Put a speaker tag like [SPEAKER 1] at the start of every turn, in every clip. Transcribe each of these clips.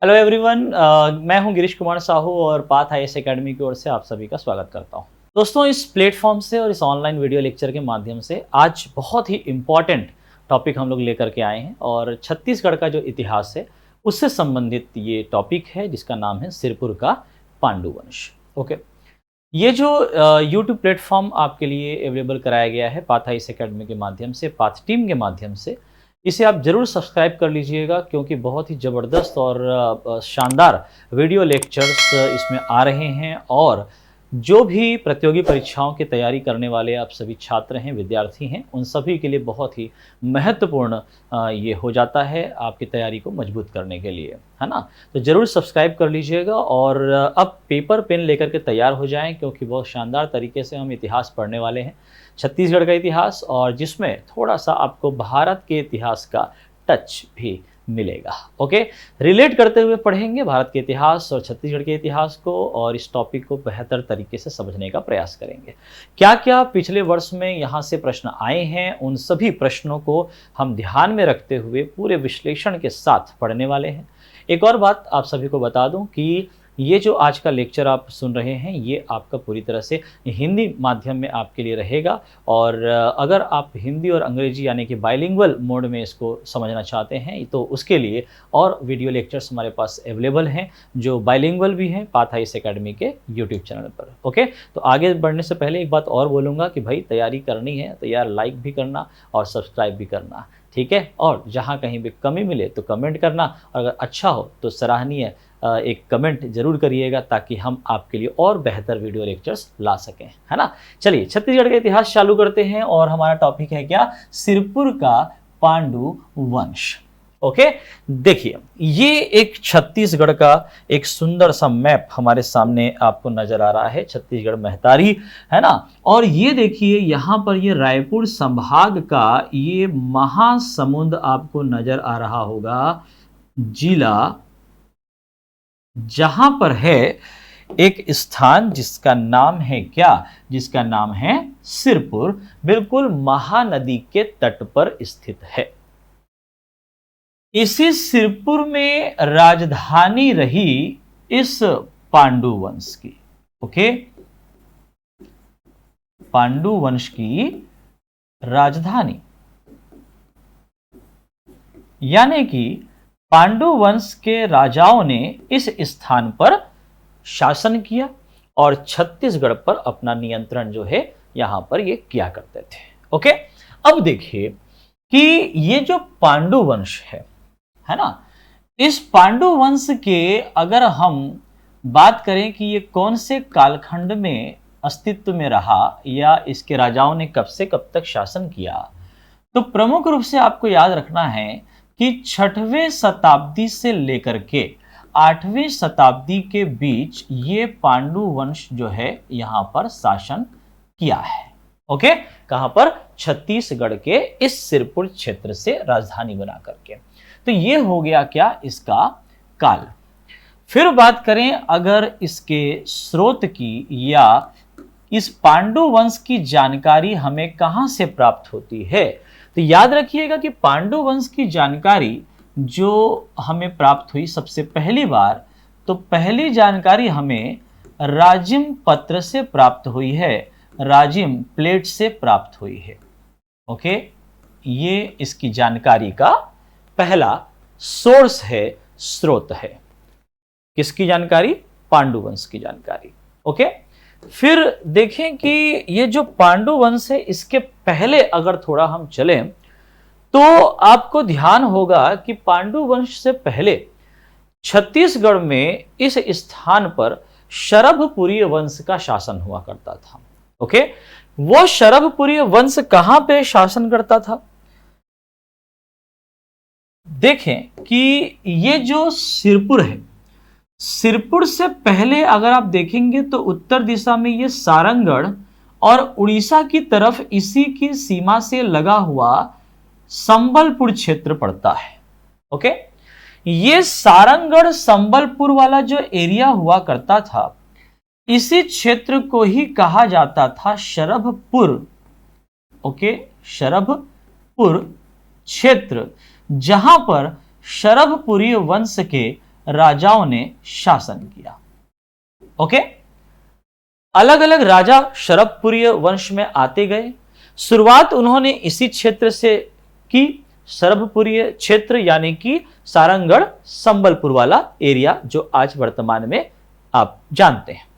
[SPEAKER 1] Hello everyone. मैं हूं गिरीश कुमार साहू और पाथ आईएएस एकेडमी की ओर से आप सभी का स्वागत करता हूं। दोस्तों, इस प्लेटफॉर्म से और इस ऑनलाइन वीडियो लेक्चर के माध्यम से आज बहुत ही इम्पॉर्टेंट टॉपिक हम लोग लेकर के आए हैं और छत्तीसगढ़ का जो इतिहास है उससे संबंधित ये टॉपिक है जिसका नाम है सिरपुर का पांडु वंश। ओके, ये जो यूट्यूब प्लेटफॉर्म आपके लिए अवेलेबल कराया गया है पाथ आईएएस एकेडमी के माध्यम से, पाथ टीम के माध्यम से, इसे आप ज़रूर सब्सक्राइब कर लीजिएगा क्योंकि बहुत ही ज़बरदस्त और शानदार वीडियो लेक्चर्स इसमें आ रहे हैं। और जो भी प्रतियोगी परीक्षाओं की तैयारी करने वाले आप सभी छात्र हैं, विद्यार्थी हैं, उन सभी के लिए बहुत ही महत्वपूर्ण ये हो जाता है आपकी तैयारी को मजबूत करने के लिए, है ना। तो ज़रूर सब्सक्राइब कर लीजिएगा और अब पेपर पेन लेकर के तैयार हो जाएं क्योंकि बहुत शानदार तरीके से हम इतिहास पढ़ने वाले हैं, छत्तीसगढ़ का इतिहास, और जिसमें थोड़ा सा आपको भारत के इतिहास का टच भी मिलेगा। ओके, रिलेट करते हुए पढ़ेंगे भारत के इतिहास और छत्तीसगढ़ के इतिहास को और इस टॉपिक को बेहतर तरीके से समझने का प्रयास करेंगे। क्या क्या पिछले वर्ष में यहाँ से प्रश्न आए हैं उन सभी प्रश्नों को हम ध्यान में रखते हुए पूरे विश्लेषण के साथ पढ़ने वाले हैं। एक और बात आप सभी को बता दूं कि ये जो आज का लेक्चर आप सुन रहे हैं ये आपका पूरी तरह से हिंदी माध्यम में आपके लिए रहेगा और अगर आप हिंदी और अंग्रेजी यानी कि बाइलिंगुअल मोड में इसको समझना चाहते हैं तो उसके लिए और वीडियो लेक्चर्स हमारे पास अवेलेबल हैं जो बाइलिंगुअल भी हैं पाथ आईएएस एकेडमी के यूट्यूब चैनल पर। ओके, तो आगे बढ़ने से पहले एक बात और बोलूँगा कि भाई तैयारी करनी है तो यार लाइक भी करना और सब्सक्राइब भी करना, ठीक है। और जहाँ कहीं भी कमी मिले तो कमेंट करना और अगर अच्छा हो तो सराहनीय एक कमेंट जरूर करिएगा ताकि हम आपके लिए और बेहतर वीडियो लेक्चर्स ला सकें, है ना। चलिए छत्तीसगढ़ का इतिहास चालू करते हैं और हमारा टॉपिक है क्या, सिरपुर का पांडु वंश। ओके, देखिए ये एक छत्तीसगढ़ का एक सुंदर सा मैप हमारे सामने आपको नजर आ रहा है, छत्तीसगढ़ महतारी, है ना। और ये देखिए यहाँ पर ये रायपुर संभाग का ये महासमुंद आपको नजर आ रहा होगा जिला, जहां पर है एक स्थान जिसका नाम है क्या, जिसका नाम है सिरपुर, बिल्कुल महानदी के तट पर स्थित है। इसी सिरपुर में राजधानी रही इस पांडु वंश की। ओके, पांडु वंश की राजधानी यानी कि पांडु वंश के राजाओं ने इस स्थान पर शासन किया और छत्तीसगढ़ पर अपना नियंत्रण जो है यहां पर ये किया करते थे। ओके, अब देखिए कि ये जो पांडु वंश है ना, इस पांडु वंश के अगर हम बात करें कि ये कौन से कालखंड में अस्तित्व में रहा या इसके राजाओं ने कब से कब तक शासन किया, तो प्रमुख रूप से आपको याद रखना है कि 6वीं शताब्दी से लेकर के 8वीं शताब्दी के बीच ये पांडु वंश जो है यहां पर शासन किया है। ओके, कहां पर, छत्तीसगढ़ के इस सिरपुर क्षेत्र से राजधानी बना करके। तो ये हो गया क्या, इसका काल। फिर बात करें अगर इसके स्रोत की या इस पांडु वंश की जानकारी हमें कहां से प्राप्त होती है, तो याद रखिएगा कि पांडु वंश की जानकारी जो हमें प्राप्त हुई सबसे पहली बार, तो पहली जानकारी हमें राजिम पत्र से प्राप्त हुई है, राजिम प्लेट से प्राप्त हुई है। ओके, ये इसकी जानकारी का पहला सोर्स है, स्रोत है। किसकी जानकारी, पांडु वंश की जानकारी। ओके, फिर देखें कि ये जो पांडु वंश है इसके पहले अगर थोड़ा हम चलें तो आपको ध्यान होगा कि पांडु वंश से पहले छत्तीसगढ़ में इस स्थान पर शरभपुरी वंश का शासन हुआ करता था। ओके, वो शरभपुरी वंश कहां पे शासन करता था, देखें कि ये जो सिरपुर है, सिरपुर से पहले अगर आप देखेंगे तो उत्तर दिशा में ये सारंगढ़ और उड़ीसा की तरफ इसी की सीमा से लगा हुआ संबलपुर क्षेत्र पड़ता है। ओके, ये सारंगढ़ संबलपुर वाला जो एरिया हुआ करता था इसी क्षेत्र को ही कहा जाता था शरभपुर। ओके, शरभपुर क्षेत्र, जहां पर शरभपुरी वंश के राजाओं ने शासन किया। ओके, अलग अलग राजा शरभपुरीय वंश में आते गए। शुरुआत उन्होंने इसी क्षेत्र से की, शरभपुरीय क्षेत्र यानी कि सारंगगढ़ संबलपुर वाला एरिया जो आज वर्तमान में आप जानते हैं।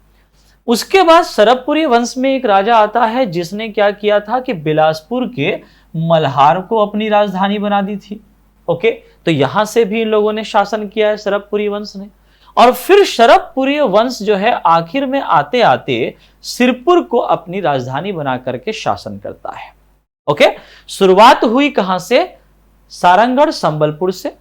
[SPEAKER 1] उसके बाद शरभपुरी वंश में एक राजा आता है जिसने क्या किया था कि बिलासपुर के मल्हार को अपनी राजधानी बना दी थी। ओके, तो यहां से भी इन लोगों ने शासन किया है शरभपुरी वंश ने। और फिर शरभपुरी वंश जो है आखिर में आते आते सिरपुर को अपनी राजधानी बना करके शासन करता है। ओके, शुरुआत हुई कहां से? सारंगगढ़ संबलपुर से,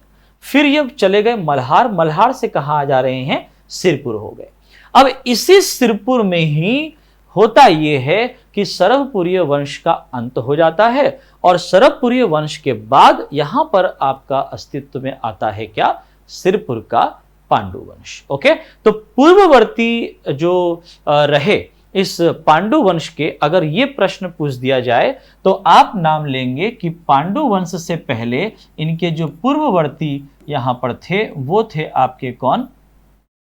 [SPEAKER 1] फिर ये चले गए मल्हार, मल्हार से कहां आ जा रहे हैं? सिरपुर हो गए। अब इसी सिरपुर में ही होता यह है कि शरभपुरीय वंश का अंत हो जाता है और शरभपुरीय वंश के बाद यहां पर आपका अस्तित्व में आता है क्या? सिरपुर का पांडु वंश। ओके, तो पूर्ववर्ती जो रहे इस पांडु वंश के, अगर ये प्रश्न पूछ दिया जाए तो आप नाम लेंगे कि पांडु वंश से पहले इनके जो पूर्ववर्ती यहां पर थे वो थे आपके कौन?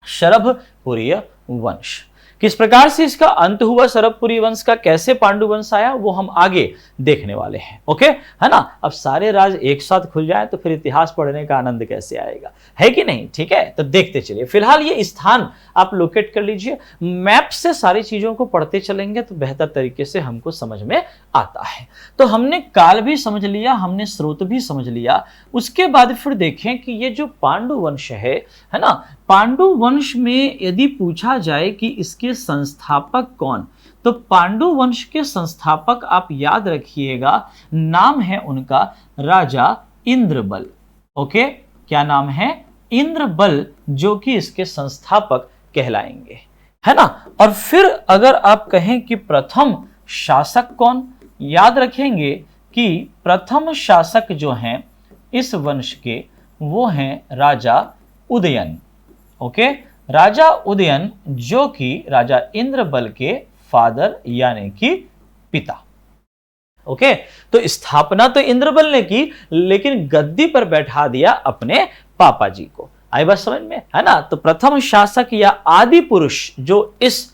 [SPEAKER 1] शरभपुरीय वंश। किस प्रकार से इसका अंत हुआ शरभपुरी वंश का, कैसे पांडु वंश आया, वो हम आगे देखने वाले हैं। ओके, है ना। अब सारे राज एक साथ खुल जाए तो फिर इतिहास पढ़ने का आनंद कैसे आएगा, है कि नहीं? ठीक है, तो देखते चलिए। फिलहाल ये स्थान आप लोकेट कर लीजिए, मैप से सारी चीजों को पढ़ते चलेंगे तो बेहतर तरीके से हमको समझ में आता है। तो हमने काल भी समझ लिया, हमने स्रोत भी समझ लिया। उसके बाद फिर देखें कि ये जो पांडु वंश है ना, पांडु वंश में यदि पूछा जाए कि इसके संस्थापक कौन, तो पांडु वंश के संस्थापक आप याद रखिएगा, नाम है उनका राजा इंद्रबल। ओके, क्या नाम है? इंद्रबल, जो कि इसके संस्थापक कहलाएंगे, है ना। और फिर अगर आप कहें कि प्रथम शासक कौन, याद रखेंगे कि प्रथम शासक जो हैं इस वंश के वो हैं राजा उदयन। ओके, राजा उदयन जो कि राजा इंद्रबल के फादर यानी कि पिता। ओके, तो स्थापना तो इंद्रबल ने की लेकिन गद्दी पर बैठा दिया अपने पापा जी को। आई बात समझ में, है ना। तो प्रथम शासक या आदि पुरुष जो इस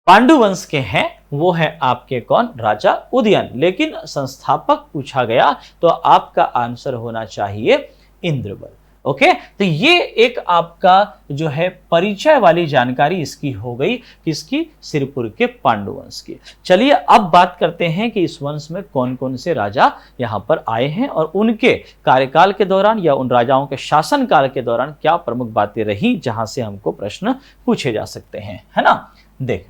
[SPEAKER 1] पांडु वंश के हैं वो है आपके कौन? राजा उदयन। लेकिन संस्थापक पूछा गया तो आपका आंसर होना चाहिए इंद्रबल। ओके, तो ये एक आपका जो है परिचय वाली जानकारी इसकी हो गई, किसकी? सिरपुर के पांडु वंश की। चलिए अब बात करते हैं कि इस वंश में कौन कौन से राजा यहां पर आए हैं और उनके कार्यकाल के दौरान या उन राजाओं के शासन काल के दौरान क्या प्रमुख बातें रही जहां से हमको प्रश्न पूछे जा सकते हैं, है ना। देख,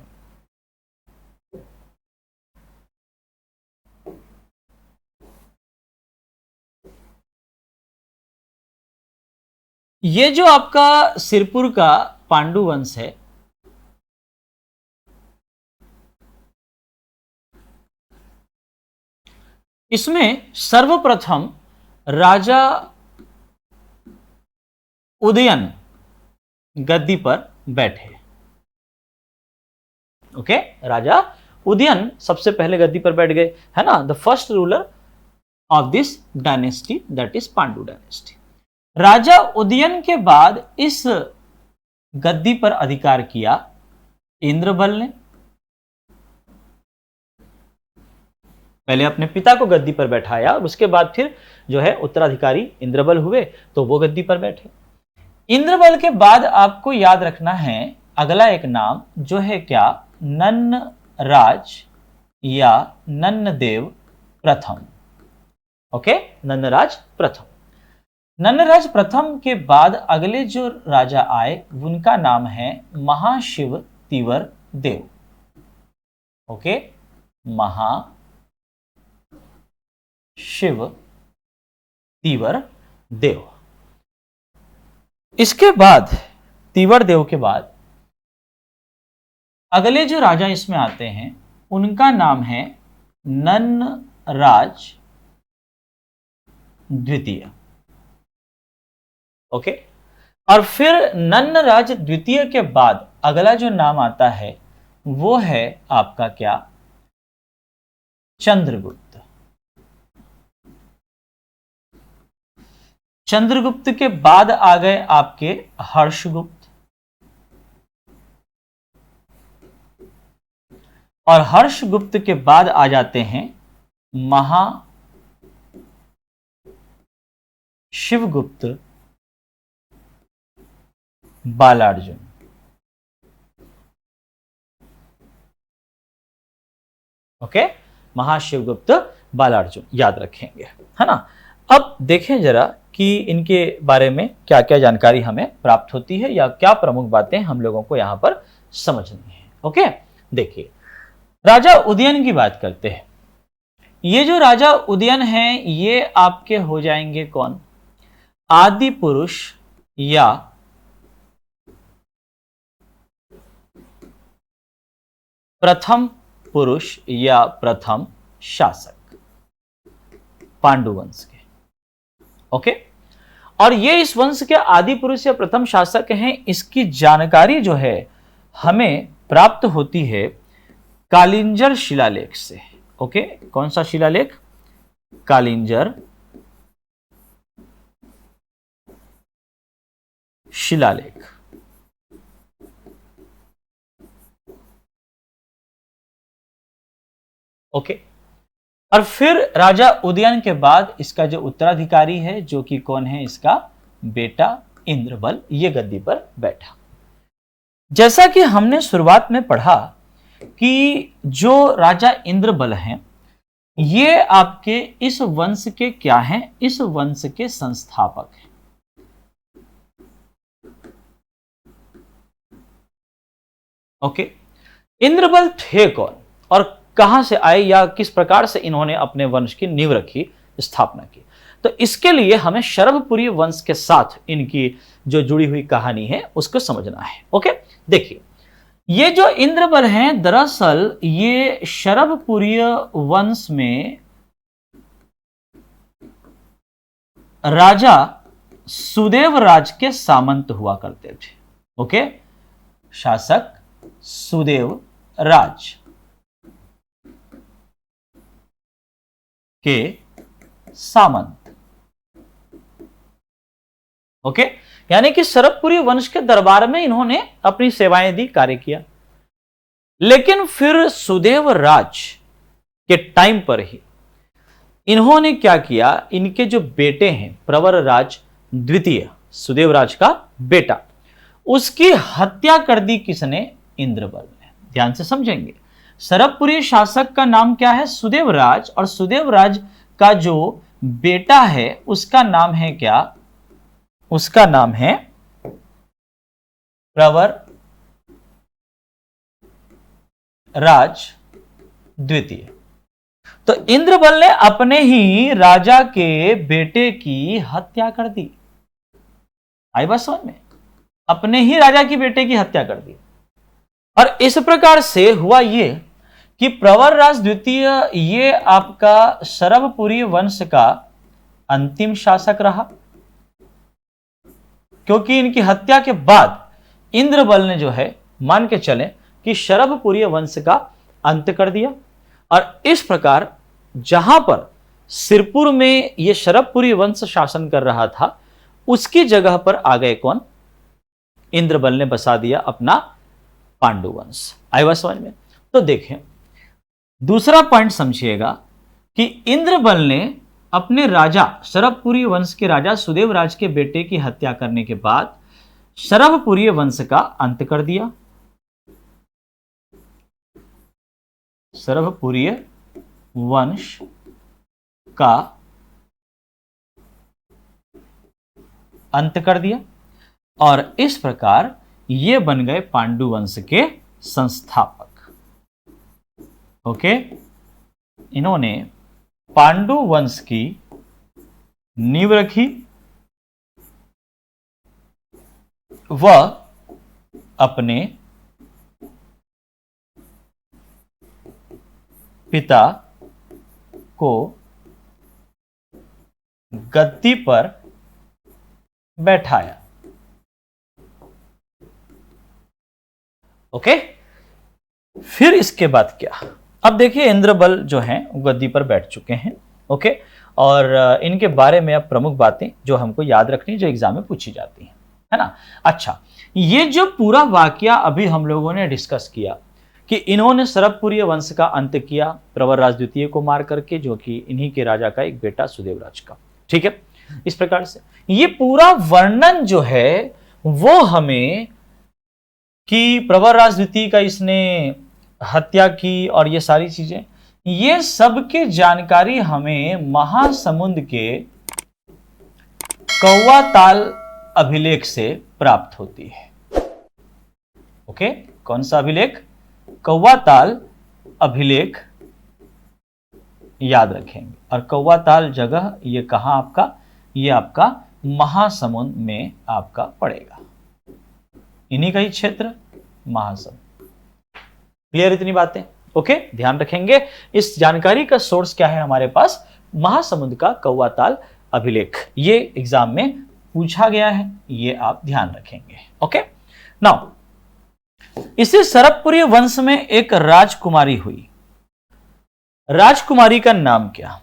[SPEAKER 1] ये जो आपका सिरपुर का पांडु वंश है, इसमें सर्वप्रथम राजा उदयन गद्दी पर बैठे। ओके, राजा उदयन सबसे पहले गद्दी पर बैठ गए, है ना। The first ruler of this dynasty, that is Pandu dynasty. राजा उदयन के बाद इस गद्दी पर अधिकार किया इंद्रबल ने। पहले अपने पिता को गद्दी पर बैठाया और उसके बाद फिर जो है उत्तराधिकारी इंद्रबल हुए तो वो गद्दी पर बैठे। इंद्रबल के बाद आपको याद रखना है अगला एक नाम जो है क्या? नन्नराज या नन्नदेव प्रथम। ओके, नन्नराज प्रथम। नन्नराज प्रथम के बाद अगले जो राजा आए उनका नाम है महाशिव तीवर देव। ओके, महाशिव तीवर देव। इसके बाद तीवर देव के बाद अगले जो राजा इसमें आते हैं उनका नाम है नन्नराज द्वितीय। ओके, और फिर नन्नराज द्वितीय के बाद अगला जो नाम आता है वो है आपका क्या? चंद्रगुप्त। चंद्रगुप्त के बाद आ गए आपके हर्षगुप्त, और हर्षगुप्त के बाद आ जाते हैं शिवगुप्त, बालार्जुन। ओके, महाशिवगुप्त, बालार्जुन याद रखेंगे, है ना। अब देखें जरा कि इनके बारे में क्या क्या जानकारी हमें प्राप्त होती है या क्या प्रमुख बातें हम लोगों को यहां पर समझनी है। ओके, देखिए राजा उदयन की बात करते हैं। ये जो राजा उदयन हैं ये आपके हो जाएंगे कौन? आदि पुरुष या प्रथम पुरुष या प्रथम शासक पांडु वंश के। ओके, और ये इस वंश के आदि पुरुष या प्रथम शासक हैं। इसकी जानकारी जो है हमें प्राप्त होती है कालिंजर शिलालेख से। ओके, कौन सा शिलालेख? कालिंजर शिलालेख। ओके, और फिर राजा उदयन के बाद इसका जो उत्तराधिकारी है जो कि कौन है? इसका बेटा इंद्रबल, ये गद्दी पर बैठा। जैसा कि हमने शुरुआत में पढ़ा कि जो राजा इंद्रबल हैं ये आपके इस वंश के क्या हैं? इस वंश के संस्थापक हैं। ओके, इंद्रबल थे कौन और कहां से आए या किस प्रकार से इन्होंने अपने वंश की नींव रखी, स्थापना की? तो इसके लिए हमें शरभपुरी वंश के साथ इनकी जो जुड़ी हुई कहानी है उसको समझना है। ओके, देखिए ये जो इंद्रबल हैं दरअसल ये शरभपुरीय वंश में राजा सुदेवराज के सामंत हुआ करते थे। ओके, शासक सुदेवराज के सामंत। ओके, यानी कि शरभपुरी वंश के दरबार में इन्होंने अपनी सेवाएं दी, कार्य किया। लेकिन फिर सुदेवराज के टाइम पर ही इन्होंने क्या किया? इनके जो बेटे हैं प्रवरराज द्वितीय, सुदेवराज का बेटा, उसकी हत्या कर दी। किसने? इंद्रबल ने। ध्यान से समझेंगे, शरभपुरी शासक का नाम क्या है? सुदेवराज, और सुदेवराज का जो बेटा है उसका नाम है क्या? उसका नाम है प्रवरराज द्वितीय। तो इंद्रबल ने अपने ही राजा के बेटे की हत्या कर दी। आई बात समझ में? अपने ही राजा की बेटे की हत्या कर दी। और इस प्रकार से हुआ ये कि प्रवरराज द्वितीय ये आपका शरभपुरी वंश का अंतिम शासक रहा, क्योंकि इनकी हत्या के बाद इंद्रबल ने जो है मान के चले कि शरभपुरी वंश का अंत कर दिया। और इस प्रकार जहां पर सिरपुर में यह शरभपुरी वंश शासन कर रहा था उसकी जगह पर आ गए कौन? इंद्रबल ने बसा दिया अपना पांडु वंश। आई बात समझ में? तो देखें दूसरा पॉइंट समझिएगा कि इंद्रबल ने अपने राजा शरभपुरी वंश के राजा सुदेवराज के बेटे की हत्या करने के बाद शरभपुरी वंश का अंत कर दिया। शरभपुरी वंश का अंत कर दिया और इस प्रकार ये बन गए पांडु वंश के संस्थापक। ओके, इन्होंने पांडु वंश की नींव रखी व अपने पिता को गद्दी पर बैठाया। ओके, फिर इसके बाद क्या? अब देखिए इंद्रबल जो हैं गद्दी पर बैठ चुके हैं। ओके, और इनके बारे में अब प्रमुख बातें जो हमको याद रखनी, जो एग्जाम में पूछी जाती हैं, है ना। अच्छा, ये जो पूरा वाकया अभी हम लोगों ने डिस्कस किया कि इन्होंने सरभपुरीय वंश का अंत किया प्रवरराज द्वितीय को मार करके, जो कि इन्हीं के राजा का एक बेटा सुदेवराज का, ठीक है। इस प्रकार से ये पूरा वर्णन जो है वो हमें कि प्रवरराज द्वितीय का इसने हत्या की और ये सारी चीजें, ये सब की जानकारी हमें महासमुंद के कौवा ताल अभिलेख से प्राप्त होती है। ओके, कौन सा अभिलेख? कौवा ताल अभिलेख याद रखेंगे। और कौवा ताल जगह ये कहां आपका? ये आपका महासमुंद में आपका पड़ेगा, इन्हीं का ही क्षेत्र महासमुंद। क्लियर इतनी बातें? ओके, ध्यान रखेंगे। इस जानकारी का सोर्स क्या है हमारे पास? महासमुंद का कौवा ताल अभिलेख। ये एग्जाम में पूछा गया है, ये आप ध्यान रखेंगे। ओके, नाउ इसी सरभपुरीय वंश में एक राजकुमारी हुई। राजकुमारी का नाम क्या?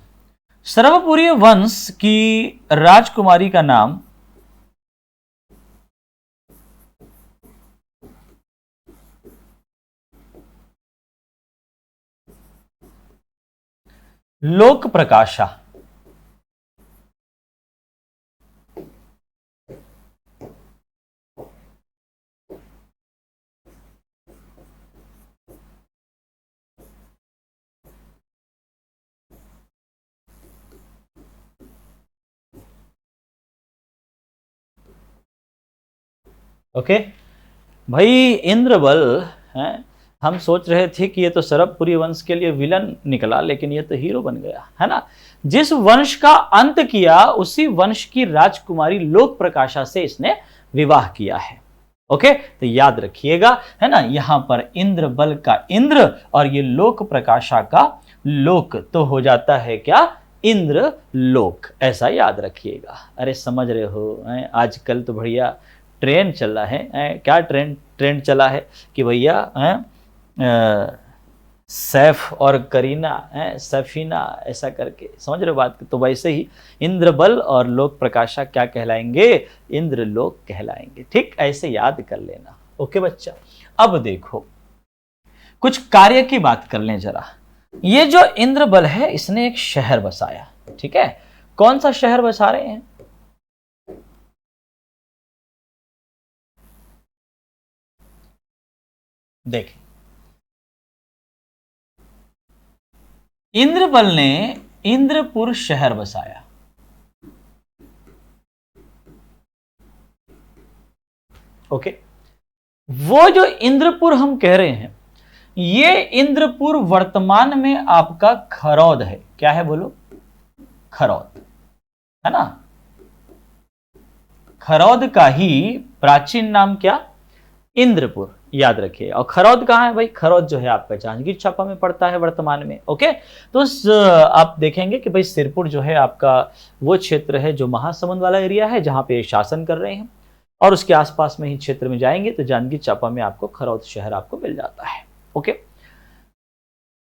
[SPEAKER 1] सरभपुरीय वंश की राजकुमारी का नाम लोक प्रकाशा। ओके भाई, इंद्रबल है। हम सोच रहे थे कि ये तो सरभपुरी वंश के लिए विलन निकला, लेकिन ये तो हीरो बन गया, है ना। जिस वंश का अंत किया उसी वंश की राजकुमारी लोक प्रकाशा से इसने विवाह किया है। ओके, तो याद रखिएगा, है ना। यहां पर इंद्रबल का इंद्र और ये लोक प्रकाशा का लोक तो हो जाता है क्या? इंद्र लोक, ऐसा याद रखिएगा। अरे समझ रहे हो, आजकल तो बढ़िया ट्रेंड चल रहा है। क्या ट्रेंड चला है कि भैया सैफ और करीना, सफीना, ऐसा करके, समझ रहे हो बात? तो वैसे ही इंद्रबल और लोक प्रकाशा क्या कहलाएंगे? इंद्रलोक कहलाएंगे। ठीक, ऐसे याद कर लेना। ओके बच्चा, अब देखो कुछ कार्य की बात कर लें जरा। ये जो इंद्रबल है इसने एक शहर बसाया, ठीक है। कौन सा शहर बसा रहे हैं? देखें, इंद्रबल ने इंद्रपुर शहर बसाया। ओके, वो जो इंद्रपुर हम कह रहे हैं, ये इंद्रपुर वर्तमान में आपका खरौद है। क्या है बोलो? खरौद, है ना। खरौद का ही प्राचीन नाम क्या? इंद्रपुर, याद रखिए। और खरौद कहां है भाई? खरौद जो है आपका जांजगीर चांपा में पड़ता है वर्तमान में। ओके, तो आप देखेंगे कि भाई सिरपुर जो है आपका वो क्षेत्र है जो महासमुंद वाला एरिया है, जहां पे शासन कर रहे हैं। और उसके आसपास में ही क्षेत्र में जाएंगे तो जांजगीर चांपा में आपको खरौद शहर आपको मिल जाता है। ओके,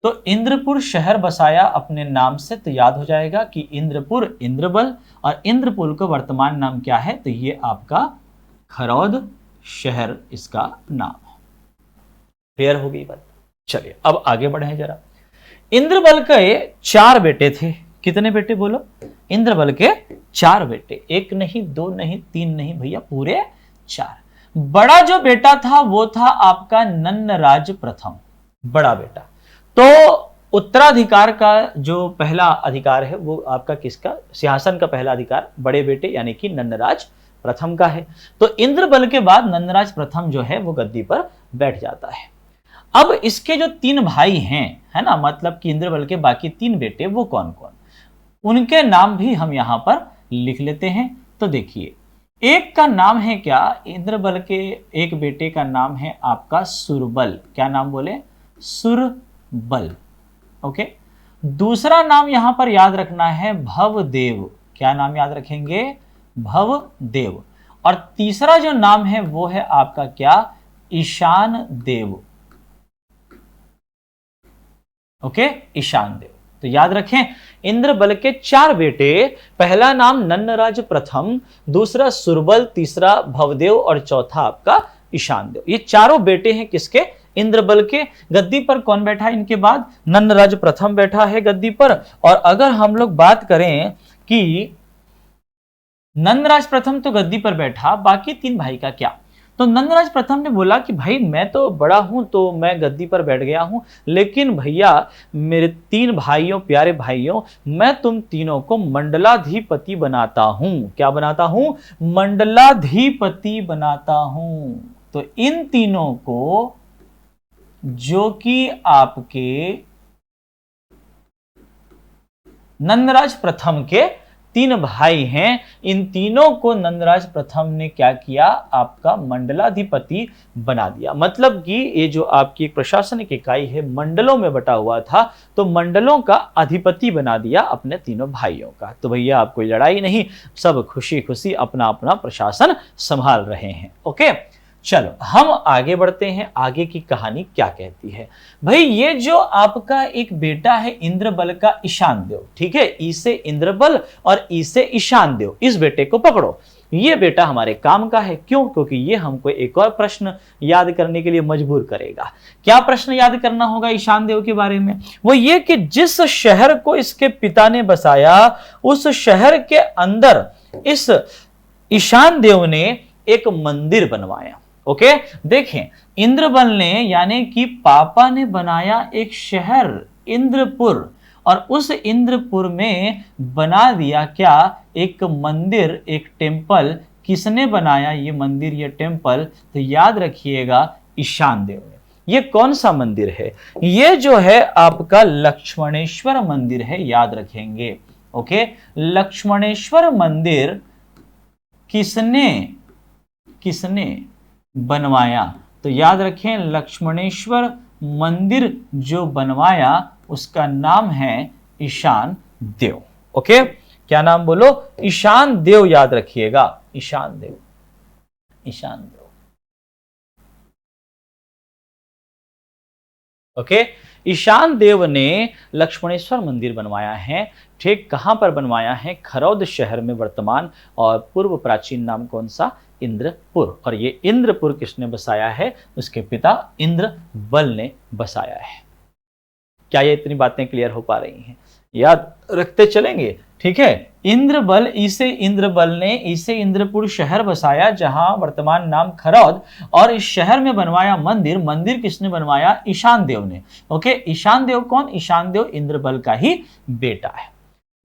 [SPEAKER 1] तो इंद्रपुर शहर बसाया अपने नाम से, तो याद हो जाएगा कि इंद्रपुर इंद्रबल, और इंद्रपुर का वर्तमान नाम क्या है? तो ये आपका खरौद शहर इसका नाम है। क्लियर हो गई बात? चलिए अब आगे बढ़े जरा। इंद्रबल के 4 बेटे थे। कितने बेटे बोलो? इंद्रबल के 4 बेटे, एक नहीं, 2 नहीं, 3 नहीं भैया, पूरे 4। बड़ा जो बेटा था वो था आपका नन्नराज प्रथम, बड़ा बेटा। तो उत्तराधिकार का जो पहला अधिकार है वो आपका किसका? सिंहासन का पहला अधिकार बड़े बेटे यानी कि नन्नराज प्रथम का है। तो इंद्रबल के बाद नन्नराज प्रथम जो है वो गद्दी पर बैठ जाता है। अब इसके जो 3 भाई हैं, है ना, मतलब कि इंद्रबल के बाकी 3 बेटे, वो कौन कौन, उनके नाम भी हम यहां पर लिख लेते हैं। तो देखिए, एक का नाम है क्या? इंद्रबल के एक बेटे का नाम है आपका सुरबल। क्या नाम बोले? सुरबल। ओके, दूसरा नाम यहां पर याद रखना है भवदेव। क्या नाम याद रखेंगे? भवदेव। और तीसरा जो नाम है वो है आपका क्या? ईशान देव। ओके, ईशान देव। तो याद रखें, इंद्रबल के 4 बेटे, पहला नाम नन्नराज प्रथम, दूसरा सुरबल, तीसरा भवदेव और चौथा आपका ईशान देव। ये चारों बेटे हैं किसके? इंद्रबल के। गद्दी पर कौन बैठा है इनके बाद? नन्नराज प्रथम बैठा है गद्दी पर। और अगर हम लोग बात करें कि नंदराज प्रथम तो गद्दी पर बैठा, बाकी 3 भाई का क्या? तो नंदराज प्रथम ने बोला कि भाई मैं तो बड़ा हूं तो मैं गद्दी पर बैठ गया हूं, लेकिन भैया मेरे 3 भाइयों, प्यारे भाइयों, मैं तुम तीनों को मंडलाधिपति बनाता हूं। क्या बनाता हूं? मंडलाधिपति बनाता हूं। तो इन तीनों को, जो कि आपके नंदराज प्रथम के 3 भाई हैं, इन तीनों को नंदराज प्रथम ने क्या किया? आपका मंडलाधिपति बना दिया। मतलब कि ये जो आपकी प्रशासनिक इकाई है, मंडलों में बटा हुआ था, तो मंडलों का अधिपति बना दिया अपने तीनों भाइयों का। तो भैया आप कोई लड़ाई नहीं, सब खुशी खुशी अपना अपना प्रशासन संभाल रहे हैं। ओके, चलो हम आगे बढ़ते हैं। आगे की कहानी क्या कहती है? भाई ये जो आपका एक बेटा है इंद्रबल का, ईशान देव, ठीक है, ई से इंद्रबल और ई से ईशान देव, इस बेटे को पकड़ो। ये बेटा हमारे काम का है। क्यों? क्योंकि ये हमको एक और प्रश्न याद करने के लिए मजबूर करेगा। क्या प्रश्न याद करना होगा ईशान देव के बारे में? वो ये कि जिस शहर को इसके पिता ने बसाया, उस शहर के अंदर इस ईशान देव ने एक मंदिर बनवाया। ओके, देखें, इंद्रबल ने यानी कि पापा ने बनाया एक शहर इंद्रपुर, और उस इंद्रपुर में बना दिया क्या? एक मंदिर, एक टेम्पल। किसने बनाया ये मंदिर, ये टेम्पल? तो याद रखिएगा, ईशान देव ने। ये कौन सा मंदिर है? ये जो है आपका लक्ष्मणेश्वर मंदिर है, याद रखेंगे। ओके, लक्ष्मणेश्वर मंदिर किसने बनवाया? तो याद रखें, लक्ष्मणेश्वर मंदिर जो बनवाया उसका नाम है ईशान देव। ओके, क्या नाम बोलो? ईशान देव, याद रखिएगा, ईशान देव, ईशान देव। ओके, ईशान देव ने लक्ष्मणेश्वर मंदिर बनवाया है। ठीक कहां पर बनवाया है? खरौद शहर में वर्तमान, और पूर्व प्राचीन नाम कौन सा? इंद्रपुर। और ये इंद्रपुर किसने बसाया है? उसके पिता इंद्रबल ने बसाया है। क्या ये इतनी बातें क्लियर हो पा रही हैं? याद रखते चलेंगे, ठीक है। इंद्रबल, इसे इंद्रबल ने इसे इंद्रपुर शहर बसाया, जहां वर्तमान नाम खरौद, और इस शहर में बनवाया मंदिर। मंदिर किसने बनवाया? ईशान देव ने। ओके, ईशान देव कौन? ईशान देव इंद्रबल का ही बेटा है।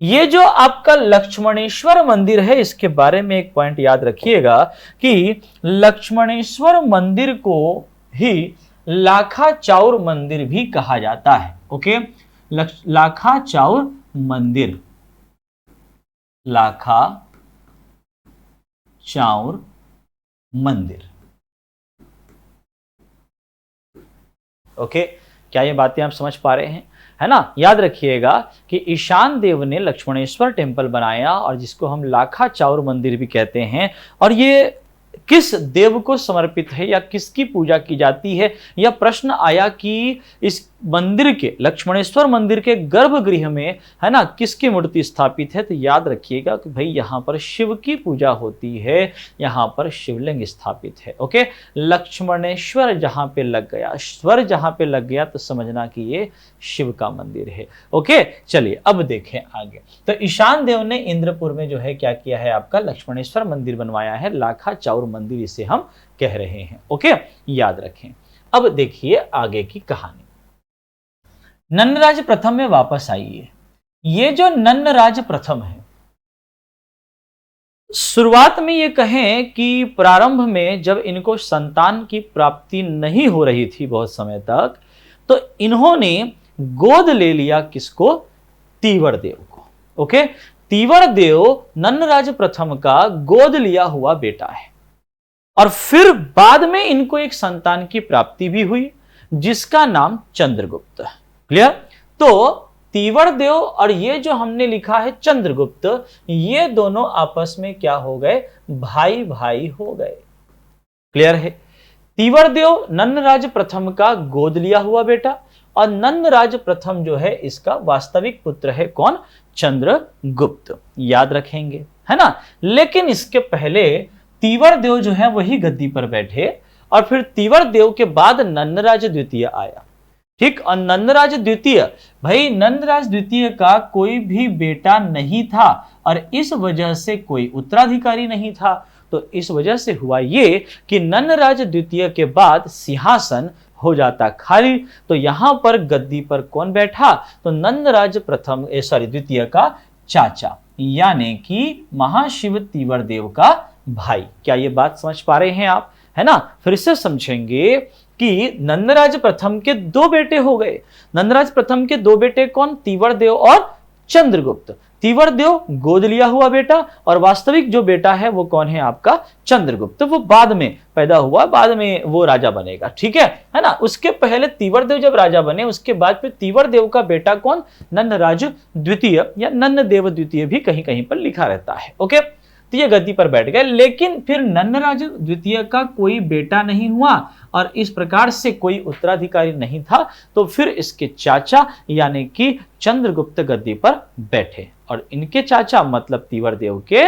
[SPEAKER 1] ये जो आपका लक्ष्मणेश्वर मंदिर है, इसके बारे में एक पॉइंट याद रखिएगा कि लक्ष्मणेश्वर मंदिर को ही लाखा चाउर मंदिर भी कहा जाता है। ओके, लाखा चाउर मंदिर, लाखा चाउर मंदिर। ओके, क्या ये बातें आप समझ पा रहे हैं? है ना? याद रखिएगा कि ईशान देव ने लक्ष्मणेश्वर टेम्पल बनाया, और जिसको हम लाखा चाउर मंदिर भी कहते हैं। और ये किस देव को समर्पित है या किसकी पूजा की जाती है? यह प्रश्न आया कि इस मंदिर के, लक्ष्मणेश्वर मंदिर के गर्भगृह में, है ना, किसकी मूर्ति स्थापित है? तो याद रखिएगा कि भाई यहां पर शिव की पूजा होती है, यहां पर शिवलिंग स्थापित है। ओके, लक्ष्मणेश्वर जहां पे लग गया, स्वर जहां पे लग गया, तो समझना कि ये शिव का मंदिर है। ओके, चलिए अब देखें आगे। तो ईशान देव ने इंद्रपुर में जो है क्या किया है? आपका लक्ष्मणेश्वर मंदिर बनवाया है, लाखा चाउर मंदिर इसे हम कह रहे हैं। ओके, याद रखें। अब देखिए आगे की कहानी। नन्नराज प्रथम में वापस आइए। ये जो नन्नराज प्रथम है, शुरुआत में ये कहें कि प्रारंभ में जब इनको संतान की प्राप्ति नहीं हो रही थी बहुत समय तक, तो इन्होंने गोद ले लिया किसको? तीवर देव को। ओके, तीवर देव नन्नराज प्रथम का गोद लिया हुआ बेटा है, और फिर बाद में इनको एक संतान की प्राप्ति भी हुई जिसका नाम चंद्रगुप्त है। क्लियर? तो तीवर देव और ये जो हमने लिखा है चंद्रगुप्त, ये दोनों आपस में क्या हो गए? भाई भाई हो गए। क्लियर है? तीवर देव नन्नराज प्रथम का गोद लिया हुआ बेटा, और नंदराज प्रथम जो है इसका वास्तविक पुत्र है कौन? चंद्रगुप्त। याद रखेंगे, है ना। लेकिन इसके पहले तीवर देव जो है वही गद्दी पर बैठे और फिर तीवर देव के बाद नंदराज द्वितीय आया। ठीक, और नंदराज द्वितीय, भाई नंदराज द्वितीय का कोई भी बेटा नहीं था और इस वजह से कोई उत्तराधिकारी नहीं था। तो इस वजह से हुआ ये कि नंदराज द्वितीय के बाद सिंहासन हो जाता खाली। तो यहां पर गद्दी पर कौन बैठा? तो नंदराज प्रथम द्वितीय का चाचा, यानी कि महाशिव तीवर देव का भाई। क्या ये बात समझ पा रहे हैं आप? है ना। फिर से समझेंगे कि नंदराज प्रथम के दो बेटे हो गए। नंदराज प्रथम के दो बेटे कौन? तीवर देव और चंद्रगुप्त। तीवर देव गोद लिया हुआ बेटा और वास्तविक जो बेटा है वो कौन है आपका? चंद्रगुप्त। वो बाद में पैदा हुआ, बाद में वो राजा बनेगा। ठीक है ना। उसके पहले तीवर देव जब राजा बने उसके बाद फिर तीवर देव का बेटा कौन? नंदराज द्वितीय या नंददेव द्वितीय भी कहीं कहीं पर लिखा रहता है। ओके, तो ये गद्दी पर बैठ गए। लेकिन फिर नंदराज द्वितीय का कोई बेटा नहीं हुआ और इस प्रकार से कोई उत्तराधिकारी नहीं था। तो फिर इसके चाचा यानी कि चंद्रगुप्त गद्दी पर बैठे और इनके चाचा मतलब तीवर देव के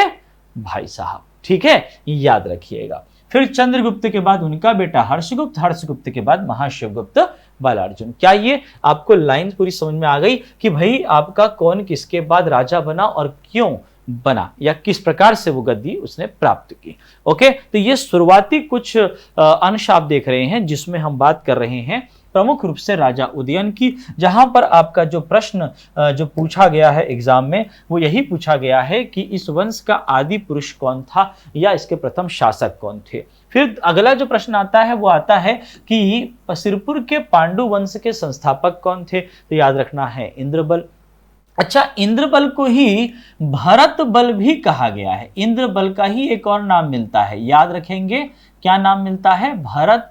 [SPEAKER 1] भाई साहब। ठीक है, याद रखिएगा। फिर चंद्रगुप्त के बाद उनका बेटा हर्षगुप्त, हर्षगुप्त के बाद महाशिवगुप्त बालार्जुन। क्या ये आपको लाइन पूरी समझ में आ गई कि भाई आपका कौन किसके बाद राजा बना और क्यों बना या किस प्रकार से वो गद्दी उसने प्राप्त की? ओके, तो ये शुरुआती कुछ अंश आप देख रहे हैं जिसमें हम बात कर रहे हैं प्रमुख रूप से राजा उदयन की, जहां पर आपका जो प्रश्न जो पूछा गया है एग्जाम में वो यही पूछा गया है कि इस वंश का आदि पुरुष कौन था या इसके प्रथम शासक कौन थे। फिर अगला जो प्रश्न आता है वो आता है कि सिरपुर के पांडु वंश के संस्थापक कौन थे? तो याद रखना है इंद्रबल। अच्छा, इंद्रबल को ही भरत बल भी कहा गया है। इंद्रबल का ही एक और नाम मिलता है, याद रखेंगे। क्या नाम मिलता है? भरत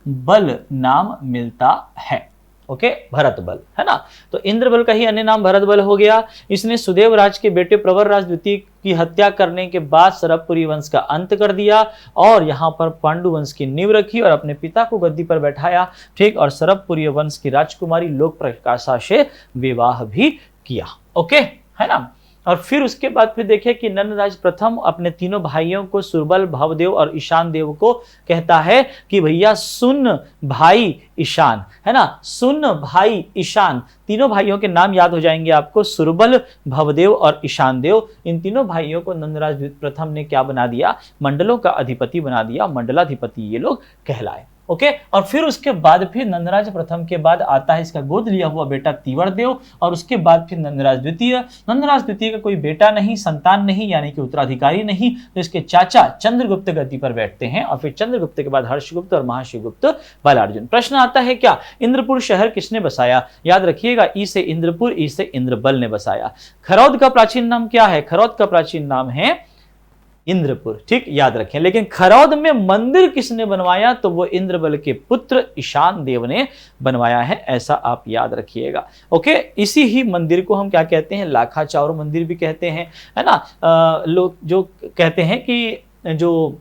[SPEAKER 1] बल नाम मिलता है। ओके, भरत बल, है ना। तो इंद्रबल का ही अन्य नाम भरत बल हो गया। इसने सुदेव राज के बेटे प्रवर राज द्वितीय की हत्या करने के बाद सरबपुरी वंश का अंत कर दिया और यहाँ पर पांडु वंश की नींव रखी और अपने पिता को गद्दी पर बैठाया। ठीक, और सरबपुरी वंश की राजकुमारी लोक प्रकाशा से विवाह भी किया। ओके, है ना। और फिर उसके बाद फिर देखें कि नंदराज प्रथम अपने तीनों भाइयों को सुरबल, भवदेव और ईशान देव को कहता है कि भैया सुन भाई ईशान, है ना। सुन भाई ईशान, तीनों भाइयों के नाम याद हो जाएंगे आपको, सुरबल, भवदेव और ईशान देव। इन तीनों भाइयों को नंदराज प्रथम ने क्या बना दिया? मंडलों का अधिपति बना दिया, मंडलाधिपति ये लोग कहलाए। ओके, और फिर उसके बाद फिर नंदराज प्रथम के बाद आता है इसका गोद लिया हुआ बेटा तीवर देव और उसके बाद फिर नंदराज द्वितीय। नंदराज द्वितीय का कोई बेटा नहीं, संतान नहीं, यानी कि उत्तराधिकारी नहीं। तो इसके चाचा चंद्रगुप्त गद्दी पर बैठते हैं और फिर चंद्रगुप्त के बाद हर्षगुप्त और महाशिवगुप्त बालार्जुन। प्रश्न आता है क्या? इंद्रपुर शहर किसने बसाया? याद रखिएगा, ई से इंद्रपुर, ई से इंद्रबल ने बसाया। खरौद का प्राचीन नाम क्या है? खरौद का प्राचीन नाम है इंद्रपुर। ठीक, याद रखें। लेकिन खरौद में मंदिर किसने बनवाया? तो वो इंद्रबल के पुत्र ईशान देव ने बनवाया है, ऐसा आप याद रखिएगा। ओके, इसी ही मंदिर को हम क्या कहते हैं? लाखा चावर मंदिर भी कहते हैं, है ना। लोग जो कहते हैं कि जो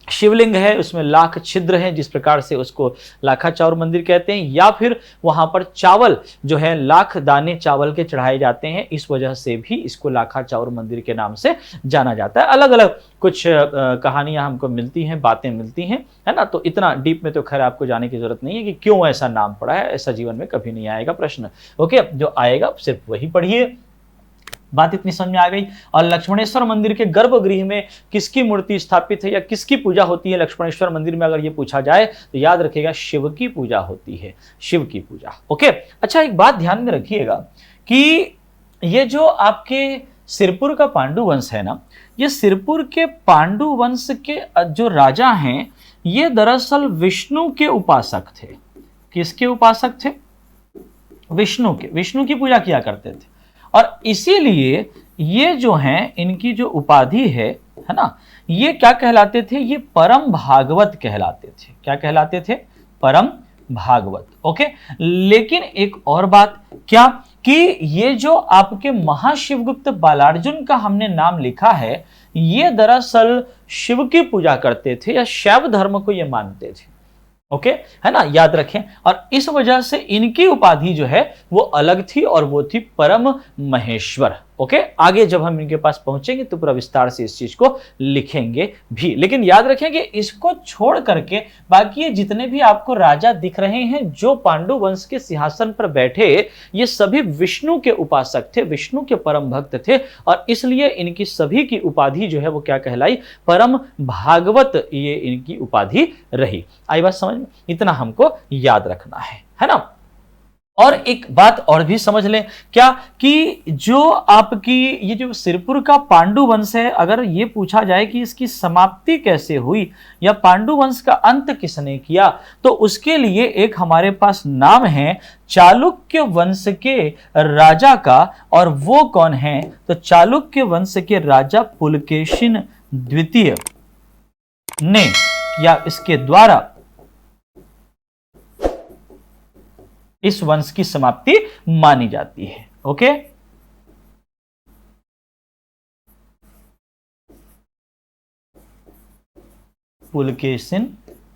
[SPEAKER 1] शिवलिंग है उसमें लाख छिद्र हैं, जिस प्रकार से उसको लाखा चावर मंदिर कहते हैं, या फिर वहां पर चावल जो है लाख दाने चावल के चढ़ाए जाते हैं, इस वजह से भी इसको लाखा चावर मंदिर के नाम से जाना जाता है। अलग अलग कुछ कहानियां हमको मिलती हैं, बातें मिलती हैं, है ना। तो इतना डीप में तो खैर आपको जाने की जरूरत नहीं है कि क्यों ऐसा नाम पड़ा है, ऐसा जीवन में कभी नहीं आएगा प्रश्न। ओके, जो आएगा सिर्फ वही पढ़िए। बात इतनी समझ में आ गई। और लक्ष्मणेश्वर मंदिर के गर्भगृह में किसकी मूर्ति स्थापित है या किसकी पूजा होती है? लक्ष्मणेश्वर मंदिर में अगर ये पूछा जाए तो याद रखिएगा शिव की पूजा होती है, शिव की पूजा। ओके, अच्छा एक बात ध्यान में रखिएगा कि ये जो आपके सिरपुर का पांडु वंश है ना, ये सिरपुर के पांडु वंश के जो राजा हैं ये दरअसल विष्णु के उपासक थे। किसके उपासक थे? विष्णु के। विष्णु की पूजा किया करते थे और इसीलिए ये जो हैं इनकी जो उपाधि है ना, ये क्या कहलाते थे? ये परम भागवत कहलाते थे। क्या कहलाते थे? परम भागवत। ओके, लेकिन एक और बात क्या कि ये जो आपके महाशिवगुप्त बालार्जुन का हमने नाम लिखा है, ये दरअसल शिव की पूजा करते थे या शैव धर्म को ये मानते थे। ओके, है ना, याद रखें। और इस वजह से इनकी उपाधि जो है वो अलग थी और वो थी परम महेश्वर। ओके, आगे जब हम इनके पास पहुंचेंगे तो पूरा विस्तार से इस चीज को लिखेंगे भी। लेकिन याद रखें कि इसको छोड़ करके बाकी ये जितने भी आपको राजा दिख रहे हैं जो पांडु वंश के सिंहासन पर बैठे, ये सभी विष्णु के उपासक थे, विष्णु के परम भक्त थे, और इसलिए इनकी सभी की उपाधि जो है वो क्या कहलाई, परम भागवत, ये इनकी उपाधि रही। आई बात समझ में? इतना हमको याद रखना है ना। और एक बात और भी समझ लें, क्या कि जो आपकी ये जो सिरपुर का पांडु वंश है, अगर ये पूछा जाए कि इसकी समाप्ति कैसे हुई या पांडु वंश का अंत किसने किया, तो उसके लिए एक हमारे पास नाम है चालुक्य वंश के राजा का। और वो कौन है? तो चालुक्य वंश के राजा पुलकेशिन द्वितीय ने या इसके द्वारा इस वंश की समाप्ति मानी जाती है। ओके, पुलकेशिन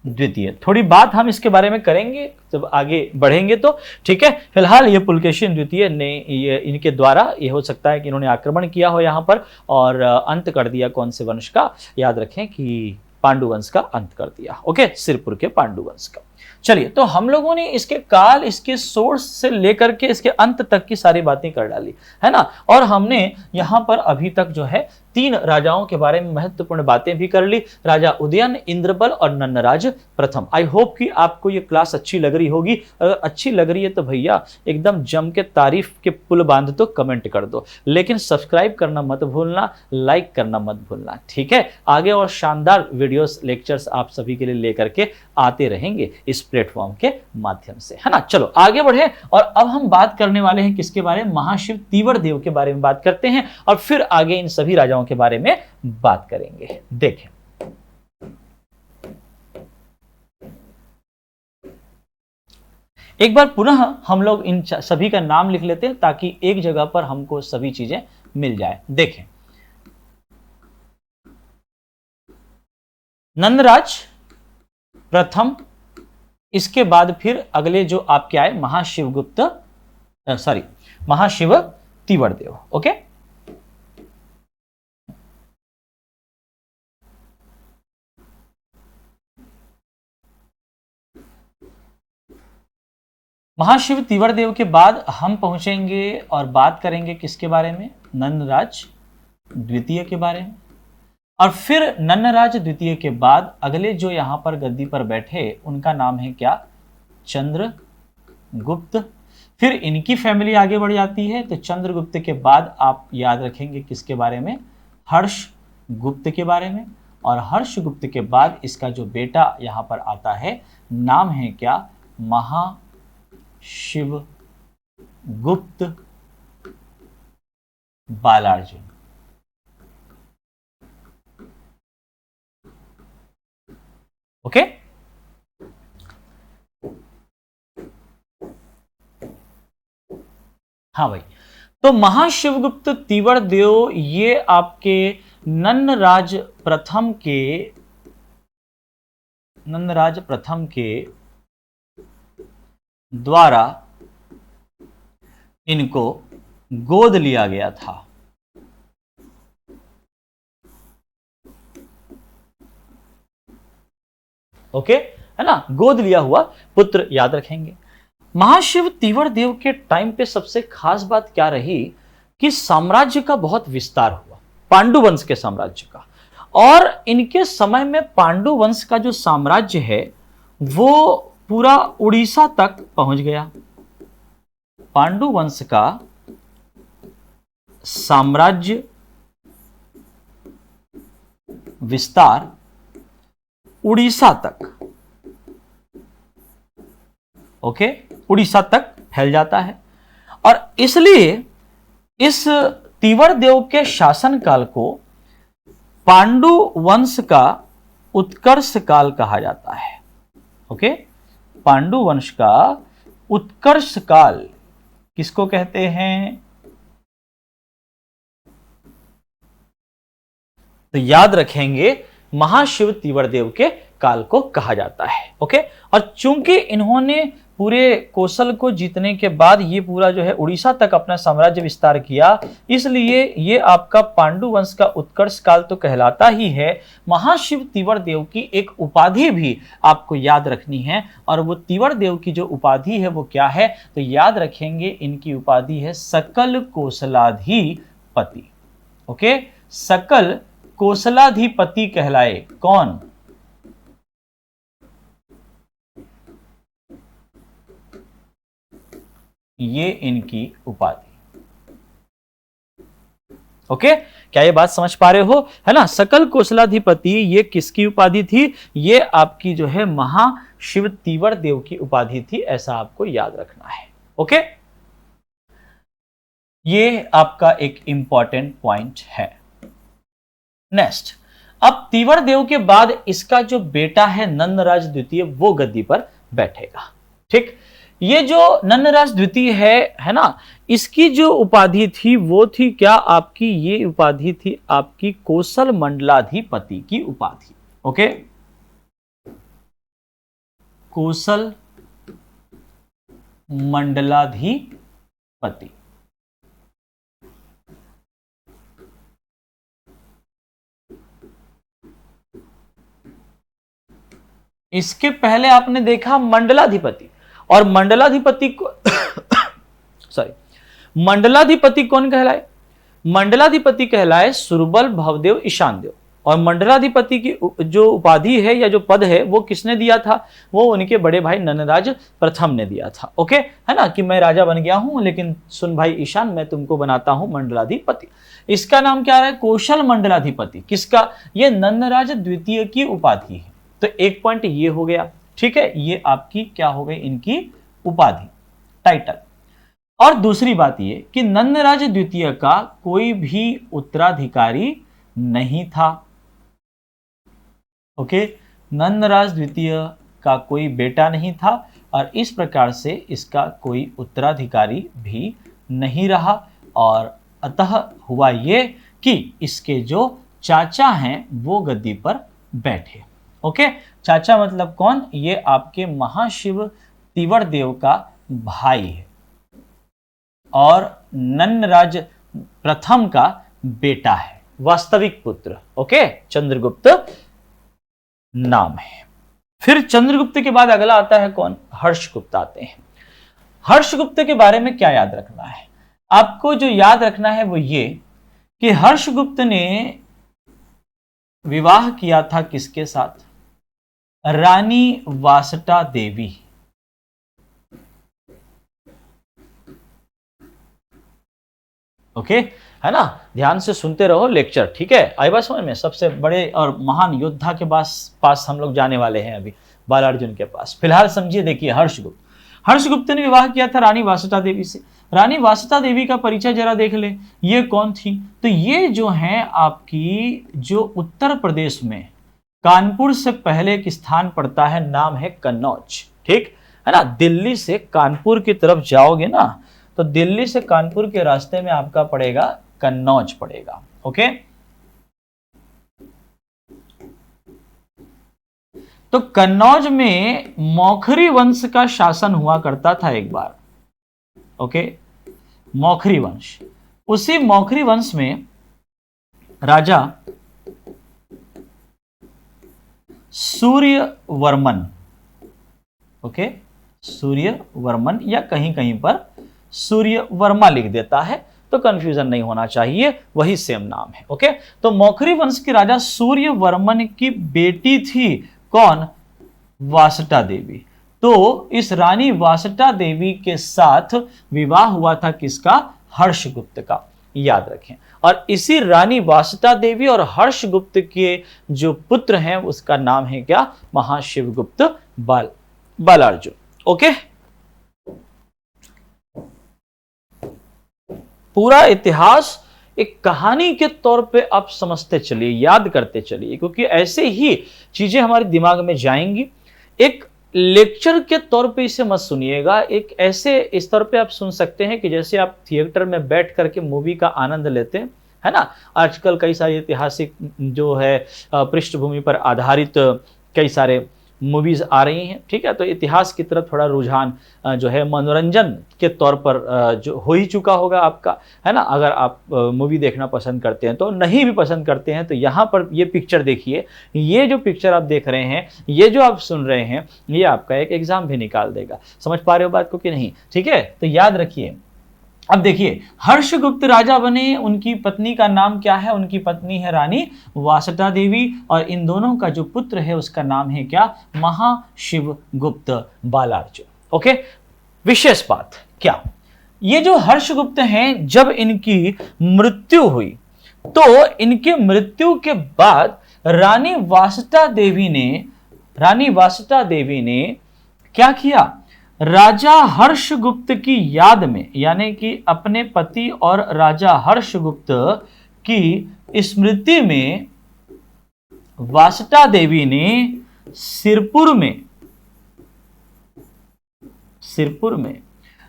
[SPEAKER 1] द्वितीय, थोड़ी बात हम इसके बारे में करेंगे जब आगे बढ़ेंगे तो, ठीक है। फिलहाल ये पुलकेशिन द्वितीय ने ये इनके द्वारा ये हो सकता है कि इन्होंने आक्रमण किया हो यहां पर और अंत कर दिया कौन से वंश का? याद रखें कि पांडु वंश का अंत कर दिया। ओके, सिरपुर के पांडु वंश का। चलिए, तो हम लोगों ने इसके काल, इसके सोर्स से लेकर के इसके अंत तक की सारी बातें कर डाली, है ना। और हमने यहां पर अभी तक जो है 3 राजाओं के बारे में महत्वपूर्ण बातें भी कर ली, राजा उदयन, इंद्रबल और नन्नराज प्रथम। आई होप कि आपको ये क्लास अच्छी लग रही होगी। अगर अच्छी लग रही है तो भैया एकदम जम के तारीफ के पुल बांध दो, कमेंट कर दो, लेकिन सब्सक्राइब करना मत भूलना, लाइक करना मत भूलना, ठीक है। आगे और शानदार वीडियोस, लेक्चर्स आप सभी के लिए लेकर के आते रहेंगे इस प्लेटफॉर्म के माध्यम से, है ना। चलो आगे बढ़े, और अब हम बात करने वाले हैं किसके बारे में? महाशिव तीवर देव के बारे में बात करते हैं, और फिर आगे इन सभी राजाओं के बारे में बात करेंगे। देखें, एक बार पुनः हम लोग इन सभी का नाम लिख लेते हैं ताकि एक जगह पर हमको सभी चीजें मिल जाए। देखें, नंदराज प्रथम, इसके बाद फिर अगले जो आपके आए महाशिवगुप्त, महाशिव तीवरदेव। ओके, महाशिव तीवरदेव के बाद हम पहुंचेंगे और बात करेंगे किसके बारे में? नंदराज द्वितीय के बारे में। और फिर नन्नराज द्वितीय के बाद अगले जो यहां पर गद्दी पर बैठे उनका नाम है क्या? चंद्रगुप्त। फिर इनकी फैमिली आगे बढ़ जाती है, तो चंद्रगुप्त के बाद आप याद रखेंगे किसके बारे में? हर्षगुप्त के बारे में। और हर्षगुप्त के बाद इसका जो बेटा यहां पर आता है, नाम है क्या? महाशिवगुप्त बालार्जुन। ओके, हाँ भाई, तो महाशिवगुप्त तीवरदेव ये आपके नन्नराज प्रथम के द्वारा इनको गोद लिया गया था। ओके, है ना, गोद लिया हुआ पुत्र याद रखेंगे। महाशिव तीवरदेव के टाइम पे सबसे खास बात क्या रही कि साम्राज्य का बहुत विस्तार हुआ, पांडु वंश के साम्राज्य का। और इनके समय में पांडु वंश का जो साम्राज्य है वो पूरा उड़ीसा तक पहुंच गया। पांडु वंश का साम्राज्य विस्तार उड़ीसा तक, ओके, उड़ीसा तक फैल जाता है। और इसलिए इस तीवरदेव के शासनकाल को पांडु वंश का उत्कर्ष काल कहा जाता है। ओके, पांडु वंश का उत्कर्ष काल किसको कहते हैं? तो याद रखेंगे महाशिव तीवरदेव के काल को कहा जाता है। ओके, और चूंकि इन्होंने पूरे कोसल को जीतने के बाद ये पूरा जो है उड़ीसा तक अपना साम्राज्य विस्तार किया, इसलिए ये आपका पांडु वंश का उत्कर्ष काल तो कहलाता ही है। महाशिव तिवर देव की एक उपाधि भी आपको याद रखनी है, और वो तिवर देव की जो उपाधि है वो क्या है, तो याद रखेंगे इनकी उपाधि है सकल कोसलाधिपति। ओके, सकल कोसलाधिपति कहलाए कौन? ये इनकी उपाधि। ओके, क्या ये बात समझ पा रहे हो, है ना? सकल कोसलाधिपति ये किसकी उपाधि थी? ये आपकी जो है महाशिव तिवर देव की उपाधि थी, ऐसा आपको याद रखना है। ओके, ये आपका एक इंपॉर्टेंट पॉइंट है। नेक्स्ट, अब तिवर देव के बाद इसका जो बेटा है नंदराज द्वितीय, वो गद्दी पर बैठेगा। ठीक, ये जो नंदराज द्वितीय है ना, इसकी जो उपाधि थी वो थी क्या आपकी? ये उपाधि थी आपकी कोसल मंडलाधिपति की उपाधि। ओके, कोसल मंडलाधिपति। इसके पहले आपने देखा मंडलाधिपति, और मंडलाधिपति को सॉरी, मंडलाधिपति कौन कहलाए? मंडलाधिपति कहलाए सुरबल भवदेव ईशान देव। और मंडलाधिपति की जो उपाधि है या जो पद है वो किसने दिया था? वो उनके बड़े भाई नंदराज प्रथम ने दिया था। ओके, है ना, कि मैं राजा बन गया हूं, लेकिन सुन भाई ईशान, मैं तुमको बनाता हूं मंडलाधिपति। इसका नाम क्या है? कौशल मंडलाधिपति। किसका? ये नंदराज द्वितीय की उपाधि है। तो एक पॉइंट ये हो गया। ठीक है, ये आपकी क्या हो गई? इनकी उपाधि, टाइटल। और दूसरी बात ये कि नंदराज द्वितीय का कोई भी उत्तराधिकारी नहीं था। ओके, नंदराज द्वितीय का कोई बेटा नहीं था, और इस प्रकार से इसका कोई उत्तराधिकारी भी नहीं रहा। और अतः हुआ ये कि इसके जो चाचा हैं वो गद्दी पर बैठे। ओके, चाचा मतलब कौन? ये आपके महाशिव तिवर देव का भाई है और नंदराज प्रथम का बेटा है, वास्तविक पुत्र। ओके, चंद्रगुप्त नाम है। फिर चंद्रगुप्त के बाद अगला आता है कौन? हर्षगुप्त आते हैं। हर्षगुप्त के बारे में क्या याद रखना है आपको? जो याद रखना है वो ये कि हर्षगुप्त ने विवाह किया था किसके साथ? रानी वासटा देवी। ओके, है ना? ध्यान से सुनते रहो लेक्चर, ठीक है? आई बात समझ में? सबसे बड़े और महान योद्धा के पास हम लोग जाने वाले हैं अभी, बालार्जुन के पास। फिलहाल समझिए, देखिए, हर्षगुप्त ने विवाह किया था रानी वासटा देवी से। रानी वासटा देवी का परिचय जरा देख ले, ये कौन थी? तो ये जो है आपकी, जो उत्तर प्रदेश में कानपुर से पहले एक स्थान पड़ता है, नाम है कन्नौज। ठीक है ना? दिल्ली से कानपुर की तरफ जाओगे ना, तो दिल्ली से कानपुर के रास्ते में आपका पड़ेगा कन्नौज पड़ेगा। ओके, तो कन्नौज में मौखरी वंश का शासन हुआ करता था एक बार। ओके, मौखरी वंश। उसी मौखरी वंश में राजा सूर्यवर्मन, ओके, सूर्यवर्मन या कहीं कहीं पर सूर्यवर्मा लिख देता है, तो कंफ्यूजन नहीं होना चाहिए, वही सेम नाम है। ओके, तो मौखरी वंश के राजा सूर्यवर्मन की बेटी थी कौन? वासटा देवी। तो इस रानी वासटा देवी के साथ विवाह हुआ था किसका? हर्षगुप्त का, याद रखें। और इसी रानी वासटा देवी और हर्षगुप्त के जो पुत्र हैं उसका नाम है क्या? महाशिवगुप्त बालार्जुन। ओके, पूरा इतिहास एक कहानी के तौर पे आप समझते चलिए, याद करते चलिए, क्योंकि ऐसे ही चीजें हमारे दिमाग में जाएंगी। एक लेक्चर के तौर पे इसे मत सुनिएगा, एक ऐसे इस तौर पे आप सुन सकते हैं कि जैसे आप थिएटर में बैठ करके मूवी का आनंद लेते हैं, है ना? आजकल कई सारी ऐतिहासिक जो है पृष्ठभूमि पर आधारित कई सारे मूवीज आ रही हैं, ठीक है। तो इतिहास की तरफ थोड़ा रुझान जो है मनोरंजन के तौर पर जो हो ही चुका होगा आपका, है ना। अगर आप मूवी देखना पसंद करते हैं, तो नहीं भी पसंद करते हैं तो यहाँ पर ये पिक्चर देखिए, ये जो पिक्चर आप देख रहे हैं, ये जो आप सुन रहे हैं, ये आपका एक एग्जाम भी निकाल देगा। समझ पा रहे हो बात को कि नहीं, ठीक है। तो याद रखिए। अब देखिए, हर्षगुप्त राजा बने, उनकी पत्नी का नाम क्या है? उनकी पत्नी है रानी वासटा देवी, और इन दोनों का जो पुत्र है उसका नाम है क्या? महाशिवगुप्त बालार्जुन। ओके, विशेष बात क्या, ये जो हर्षगुप्त हैं, जब इनकी मृत्यु हुई तो इनके मृत्यु के बाद रानी वासटा देवी ने क्या किया? राजा हर्षगुप्त की याद में, यानी कि अपने पति और राजा हर्षगुप्त की स्मृति में, वासटा देवी ने सिरपुर में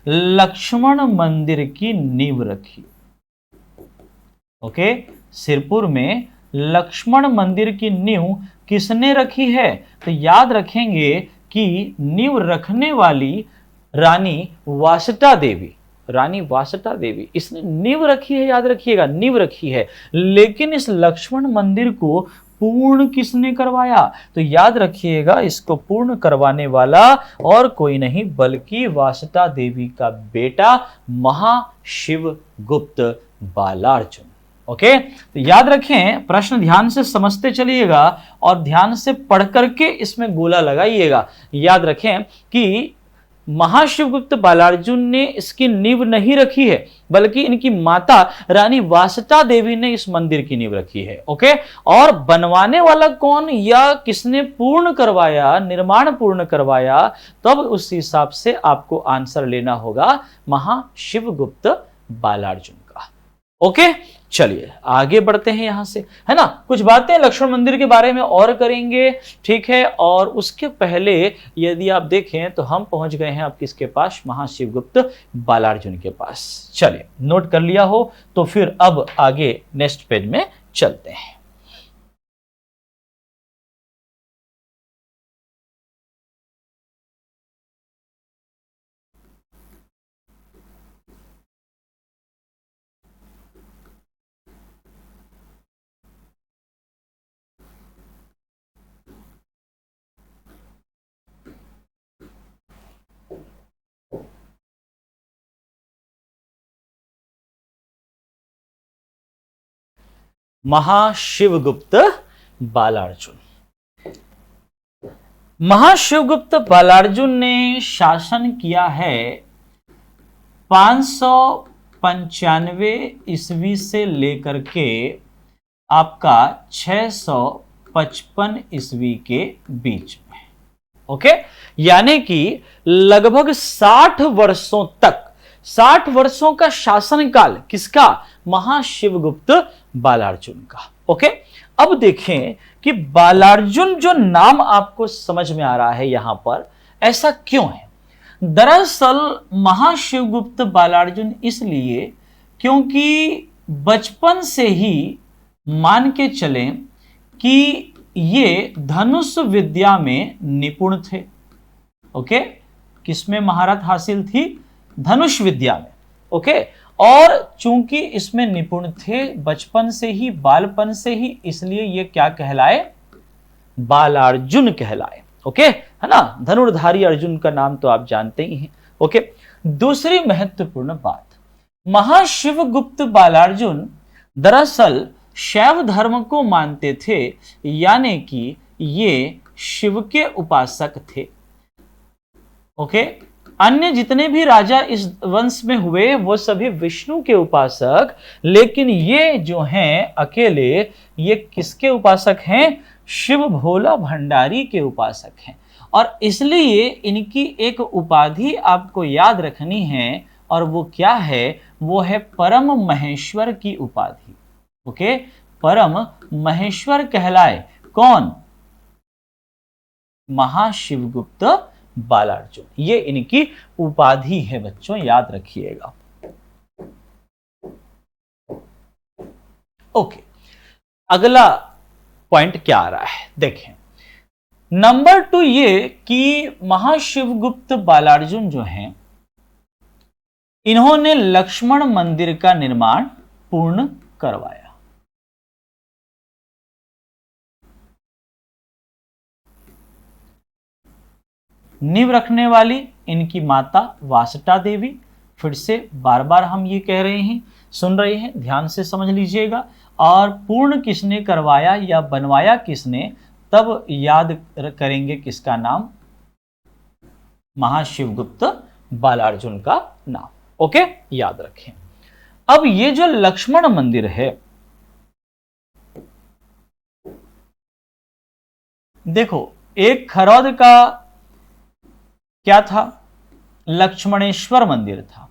[SPEAKER 1] लक्ष्मण मंदिर की नींव रखी। ओके, सिरपुर में लक्ष्मण मंदिर की नींव किसने रखी है? तो याद रखेंगे कि नींव रखने वाली रानी वासटा देवी, इसने नींव रखी है, याद रखिएगा, नींव रखी है। लेकिन इस लक्ष्मण मंदिर को पूर्ण किसने करवाया? तो याद रखिएगा, इसको पूर्ण करवाने वाला और कोई नहीं बल्कि वासटा देवी का बेटा महाशिवगुप्त बालार्जुन। ओके, तो याद रखें, प्रश्न ध्यान से समझते चलिएगा और ध्यान से पढ़ करके इसमें गोला लगाइएगा। याद रखें कि महाशिवगुप्त बालार्जुन ने इसकी नींव नहीं रखी है, बल्कि इनकी माता रानी वासटा देवी ने इस मंदिर की नींव रखी है। ओके, और बनवाने वाला कौन या किसने पूर्ण करवाया, निर्माण पूर्ण करवाया, तब उस हिसाब से आपको आंसर लेना होगा महाशिवगुप्त बालार्जुन का। ओके, चलिए आगे बढ़ते हैं यहां से, है ना। कुछ बातें लक्ष्मण मंदिर के बारे में और करेंगे, ठीक है। और उसके पहले यदि आप देखें तो हम पहुंच गए हैं अब किसके पास? महाशिवगुप्त बालार्जुन के पास। चलिए, नोट कर लिया हो तो फिर अब आगे नेक्स्ट पेज में चलते हैं। महाशिवगुप्त बालार्जुन ने शासन किया है 595 ईस्वी से लेकर के आपका 655 ईस्वी के बीच में। ओके, यानी कि लगभग 60 वर्षों तक, 60 वर्षों का शासनकाल किसका? महाशिवगुप्त बालार्जुन का। ओके, अब देखें कि बालार्जुन जो नाम आपको समझ में आ रहा है यहां पर, ऐसा क्यों है? दरअसल महाशिवगुप्त बालार्जुन इसलिए क्योंकि बचपन से ही मान के चलें कि ये धनुष विद्या में निपुण थे। ओके, किसमें महारत हासिल थी? धनुष विद्या में। ओके, और चूंकि इसमें निपुण थे बचपन से ही, बालपन से ही, इसलिए ये क्या कहलाए? बालार्जुन कहलाए। ओके, है ना। धनुर्धारी अर्जुन का नाम तो आप जानते ही हैं। ओके, दूसरी महत्वपूर्ण बात, महाशिवगुप्त बालार्जुन दरअसल शैव धर्म को मानते थे, यानी कि ये शिव के उपासक थे। ओके, अन्य जितने भी राजा इस वंश में हुए वो सभी विष्णु के उपासक, लेकिन ये जो हैं अकेले, ये किसके उपासक हैं? शिव भोला भंडारी के उपासक हैं। और इसलिए इनकी एक उपाधि आपको याद रखनी है, और वो क्या है? वो है परम महेश्वर की उपाधि। ओके, परम महेश्वर कहलाए कौन? महाशिवगुप्त बालार्जुन। ये इनकी उपाधि है बच्चों, याद रखिएगा। ओके, अगला पॉइंट क्या आ रहा है देखें। नंबर 2 ये कि महाशिवगुप्त बालार्जुन जो हैं, इन्होंने लक्ष्मण मंदिर का निर्माण पूर्ण करवाया। नींव रखने वाली इनकी माता वासटा देवी। फिर से बार बार हम ये कह रहे हैं, सुन रहे हैं, ध्यान से समझ लीजिएगा। और पूर्ण किसने करवाया या बनवाया किसने, तब याद करेंगे किसका नाम, महाशिवगुप्त बालार्जुन का नाम। ओके, याद रखें। अब ये जो लक्ष्मण मंदिर है, देखो एक खरौद का क्या था, लक्ष्मणेश्वर मंदिर था।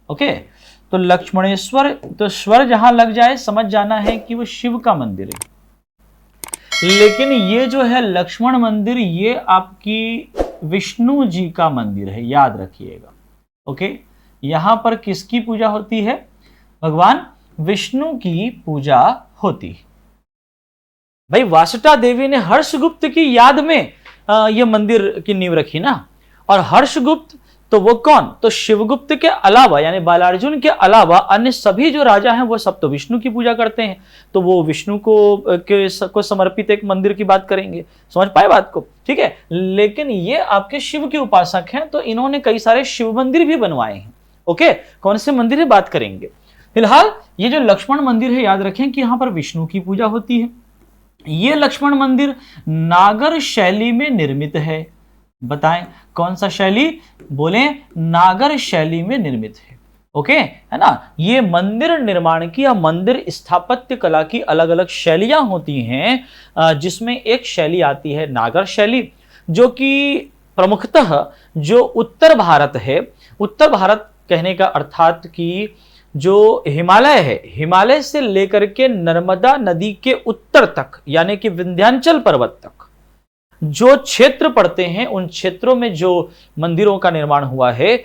[SPEAKER 1] ओके, तो लक्ष्मणेश्वर, तो स्वर जहां लग जाए समझ जाना है कि वो शिव का मंदिर है। लेकिन ये जो है लक्ष्मण मंदिर, ये आपकी विष्णु जी का मंदिर है, याद रखिएगा। ओके, यहां पर किसकी पूजा होती है, भगवान विष्णु की पूजा होती है। भाई वासुटा देवी ने हर्षगुप्त की याद में यह मंदिर की नींव रखी ना। और हर्षगुप्त तो वो कौन, तो शिवगुप्त के अलावा यानी बालार्जुन के अलावा अन्य सभी जो राजा हैं वो सब तो विष्णु की पूजा करते हैं। तो वो विष्णु को समर्पित एक मंदिर की बात करेंगे। समझ पाए बात को, ठीक है। लेकिन ये आपके शिव के उपासक हैं, तो इन्होंने कई सारे शिव मंदिर भी बनवाए हैं। ओके, कौन से मंदिर है बात करेंगे। फिलहाल ये जो लक्ष्मण मंदिर है, याद रखें कि यहां पर विष्णु की पूजा होती है। ये लक्ष्मण मंदिर नागर शैली में निर्मित है। बताएं कौन सा शैली, बोले नागर शैली में निर्मित है। ओके, है ना। ये मंदिर निर्माण की या मंदिर स्थापत्य कला की अलग अलग शैलियां होती हैं, जिसमें एक शैली आती है नागर शैली, जो कि प्रमुखतः जो उत्तर भारत है, उत्तर भारत कहने का अर्थात कि जो हिमालय है, हिमालय से लेकर के नर्मदा नदी के उत्तर तक यानी कि विंध्याचल पर्वत तक जो क्षेत्र पड़ते हैं, उन क्षेत्रों में जो मंदिरों का निर्माण हुआ है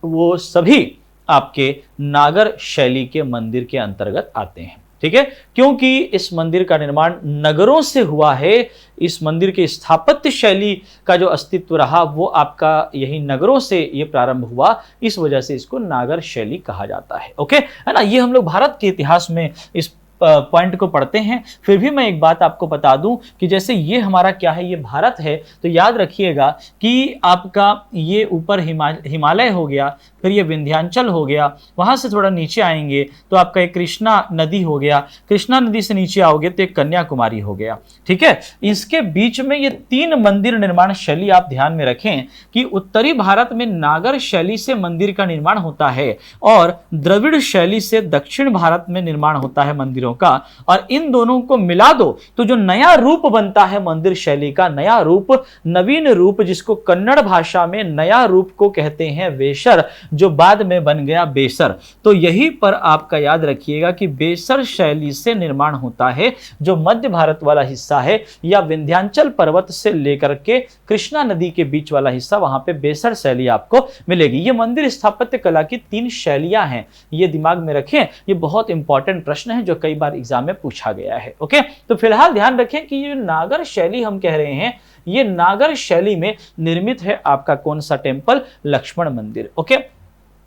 [SPEAKER 1] वो सभी आपके नागर शैली के मंदिर के अंतर्गत आते हैं। ठीक है, क्योंकि इस मंदिर का निर्माण नगरों से हुआ है। इस मंदिर के स्थापत्य शैली का जो अस्तित्व रहा वो आपका यही नगरों से ये प्रारंभ हुआ, इस वजह से इसको नागर शैली कहा जाता है। ओके, है ना। ये हम लोग भारत के इतिहास में इस पॉइंट को पढ़ते हैं। फिर भी मैं एक बात आपको बता दूं कि जैसे ये हमारा क्या है, ये भारत है, तो याद रखिएगा कि आपका ये ऊपर हिमालय हो गया, फिर ये विंध्याचल हो गया, वहां से थोड़ा नीचे आएंगे तो आपका एक कृष्णा नदी हो गया, कृष्णा नदी से नीचे आओगे तो एक कन्याकुमारी हो गया। ठीक है, इसके बीच में ये 3 मंदिर निर्माण शैली आप ध्यान में रखें कि उत्तरी भारत में नागर शैली से मंदिर का निर्माण होता है और द्रविड़ शैली से दक्षिण भारत में निर्माण होता है मंदिरों का। और इन दोनों को मिला दो तो जो नया रूप बनता है मंदिर शैली का, नया रूप, नवीन रूप, जिसको कन्नड़ भाषा में नया रूप को कहते हैं वेसर, जो बाद में बन गया बेसर। तो यहीं पर आपका याद रखिएगा कि बेसर शैली से निर्माण होता है। जो मध्य भारत वाला हिस्सा है या विंध्याचल पर्वत से लेकर के कृष्णा नदी के बीच वाला हिस्सा, वहां पे बेसर शैली आपको मिलेगी। ये मंदिर स्थापत्य कला की 3 शैलियां हैं, ये दिमाग में रखें। ये बहुत इंपॉर्टेंट प्रश्न है जो कई बार एग्जाम में पूछा गया है। ओके, तो फिलहाल ध्यान रखें कि ये नागर शैली हम कह रहे हैं, ये नागर शैली में निर्मित है आपका कौन सा टेम्पल, लक्ष्मण मंदिर। ओके,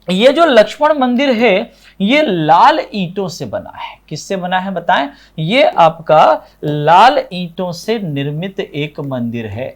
[SPEAKER 1] ये जो लक्ष्मण मंदिर है ये लाल ईंटों से बना है। किससे बना है बताएं, ये आपका लाल ईंटों से निर्मित एक मंदिर है।